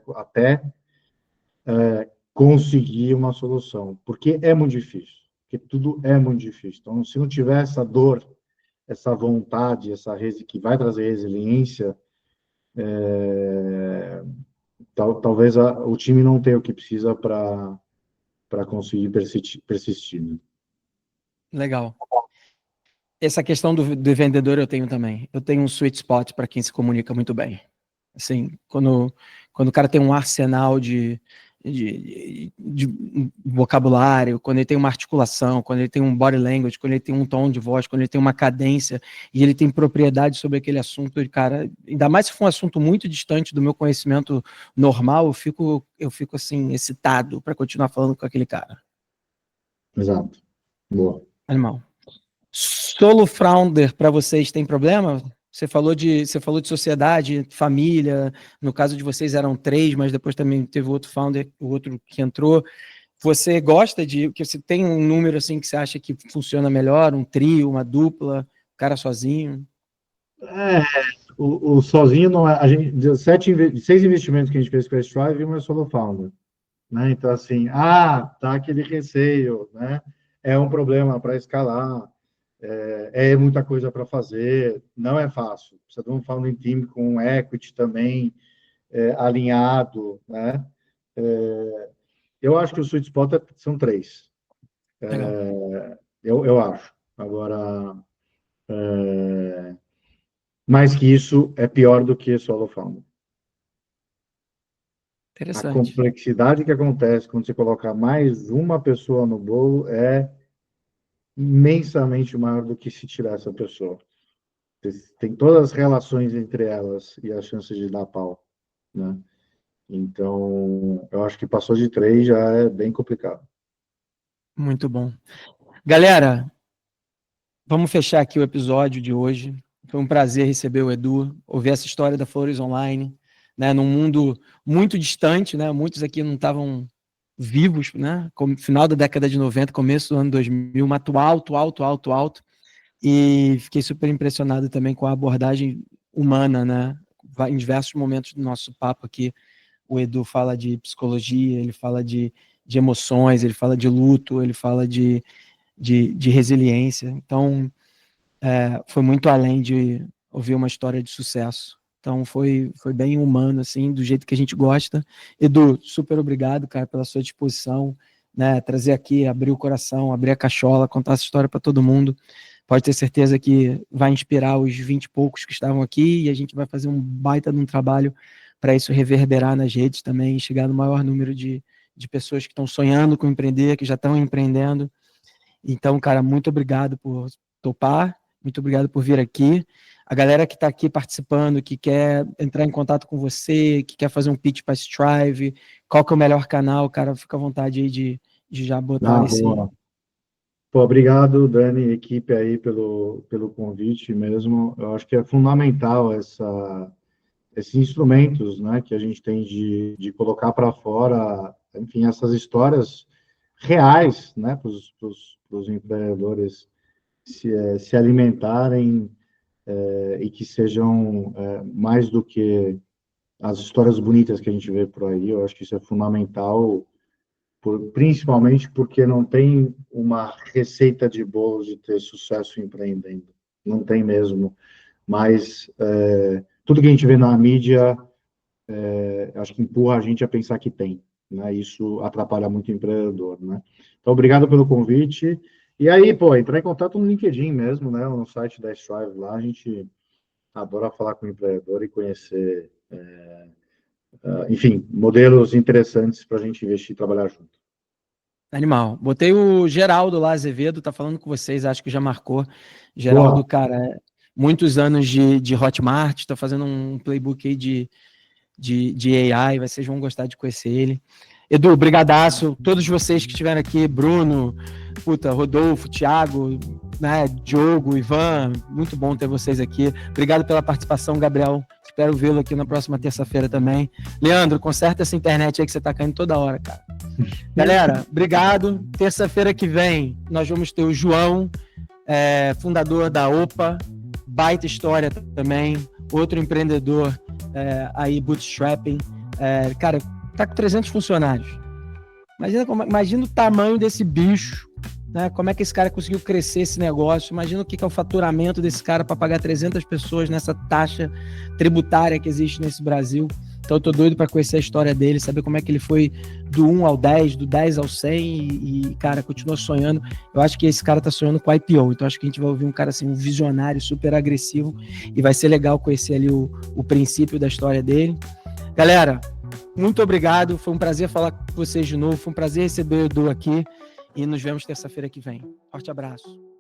conseguir uma solução, porque é muito difícil, porque tudo é muito difícil. Então, se não tiver essa dor, essa vontade, que vai trazer resiliência, talvez o time não tenha o que precisa para conseguir persistir. Né? Legal. Essa questão do vendedor eu tenho também. Eu tenho um sweet spot para quem se comunica muito bem. Assim, quando o cara tem um arsenal de vocabulário, quando ele tem uma articulação, quando ele tem um body language, quando ele tem um tom de voz, quando ele tem uma cadência e ele tem propriedade sobre aquele assunto, e, cara, ainda mais se for um assunto muito distante do meu conhecimento normal, eu fico assim, excitado para continuar falando com aquele cara. Exato. Boa. Animal. Solo founder para vocês tem problema? Você falou de sociedade, família. No caso de vocês eram 3, mas depois também teve outro founder, o outro que entrou. Você gosta que você tem um número assim que você acha que funciona melhor, um trio, uma dupla, cara sozinho? O sozinho não é. A gente, de 6 investimentos que a gente fez com a Strive, um é solo founder. Né? Então, assim, tá aquele receio, né? É um problema para escalar, é muita coisa para fazer, não é fácil. Precisa de um founding team com equity também alinhado, né? Eu acho que o sweet spot são 3. Eu acho. Agora, mais que isso, é pior do que solo founder. A complexidade que acontece quando você coloca mais uma pessoa no bolo é imensamente maior do que se tirar essa pessoa. Tem todas as relações entre elas e as chances de dar pau, né? Então, eu acho que passou de 3 já é bem complicado. Muito bom. Galera, vamos fechar aqui o episódio de hoje. Foi um prazer receber o Edu, ouvir essa história da Flores Online, né, num mundo muito distante, né? Muitos aqui não estavam vivos, né? Como final da década de 90, começo do ano 2000, mato alto. E fiquei super impressionado também com a abordagem humana, né? Em diversos momentos do nosso papo aqui, o Edu fala de psicologia, ele fala de de emoções, ele fala de luto, ele fala de resiliência. Então, foi muito além de ouvir uma história de sucesso. Então, foi bem humano, assim, do jeito que a gente gosta. Edu, super obrigado, cara, pela sua disposição, né, trazer aqui, abrir o coração, abrir a cachola, contar essa história para todo mundo. Pode ter certeza que vai inspirar os 20 e poucos que estavam aqui, e a gente vai fazer um baita de um trabalho para isso reverberar nas redes também, chegar no maior número de pessoas que estão sonhando com empreender, que já estão empreendendo. Então, cara, muito obrigado por topar, muito obrigado por vir aqui. A galera que está aqui participando, que quer entrar em contato com você, que quer fazer um pitch para Strive, qual que é o melhor canal, cara, fica à vontade aí de já botar esse... Boa. Pô, obrigado, Dani, equipe aí pelo convite mesmo. Eu acho que é fundamental esses instrumentos, né, que a gente tem de colocar para fora, enfim, essas histórias reais, né, para os empreendedores se alimentarem e que sejam mais do que as histórias bonitas que a gente vê por aí. Eu acho que isso é fundamental, principalmente porque não tem uma receita de bolo de ter sucesso empreendendo. Não tem mesmo. Mas tudo que a gente vê na mídia, acho que empurra a gente a pensar que tem, né? Isso atrapalha muito o empreendedor, né? Então, obrigado pelo convite. E aí, pô, entrar em contato no LinkedIn mesmo, né? No site da Strive lá, a gente adora falar com o empreendedor e conhecer, enfim, modelos interessantes para a gente investir e trabalhar junto. Animal. Botei o Geraldo lá, Azevedo, tá falando com vocês, acho que já marcou. Geraldo, Boa. cara, muitos anos de Hotmart, tá fazendo um playbook aí de AI, vocês vão gostar de conhecer ele. Edu, brigadaço, todos vocês que estiveram aqui, Bruno, Rodolfo, Thiago, né, Diogo, Ivan, muito bom ter vocês aqui. Obrigado pela participação, Gabriel. Espero vê-lo aqui na próxima terça-feira também. Leandro, conserta essa internet aí que você tá caindo toda hora, cara. Galera, obrigado. Terça-feira que vem nós vamos ter o João, fundador da OPA, baita história também, outro empreendedor aí, bootstrapping. Cara, tá com 300 funcionários. Imagina o tamanho desse bicho, né? Como é que esse cara conseguiu crescer esse negócio? Imagina o que é o faturamento desse cara para pagar 300 pessoas nessa taxa tributária que existe nesse Brasil. Então eu tô doido para conhecer a história dele, saber como é que ele foi do 1 ao 10, do 10 ao 100 e cara, continua sonhando. Eu acho que esse cara tá sonhando com IPO, então acho que a gente vai ouvir um cara assim, um visionário, super agressivo, e vai ser legal conhecer ali o princípio da história dele. Galera, muito obrigado, foi um prazer falar com vocês de novo, foi um prazer receber o Edu aqui, e nos vemos terça-feira que vem. Forte abraço.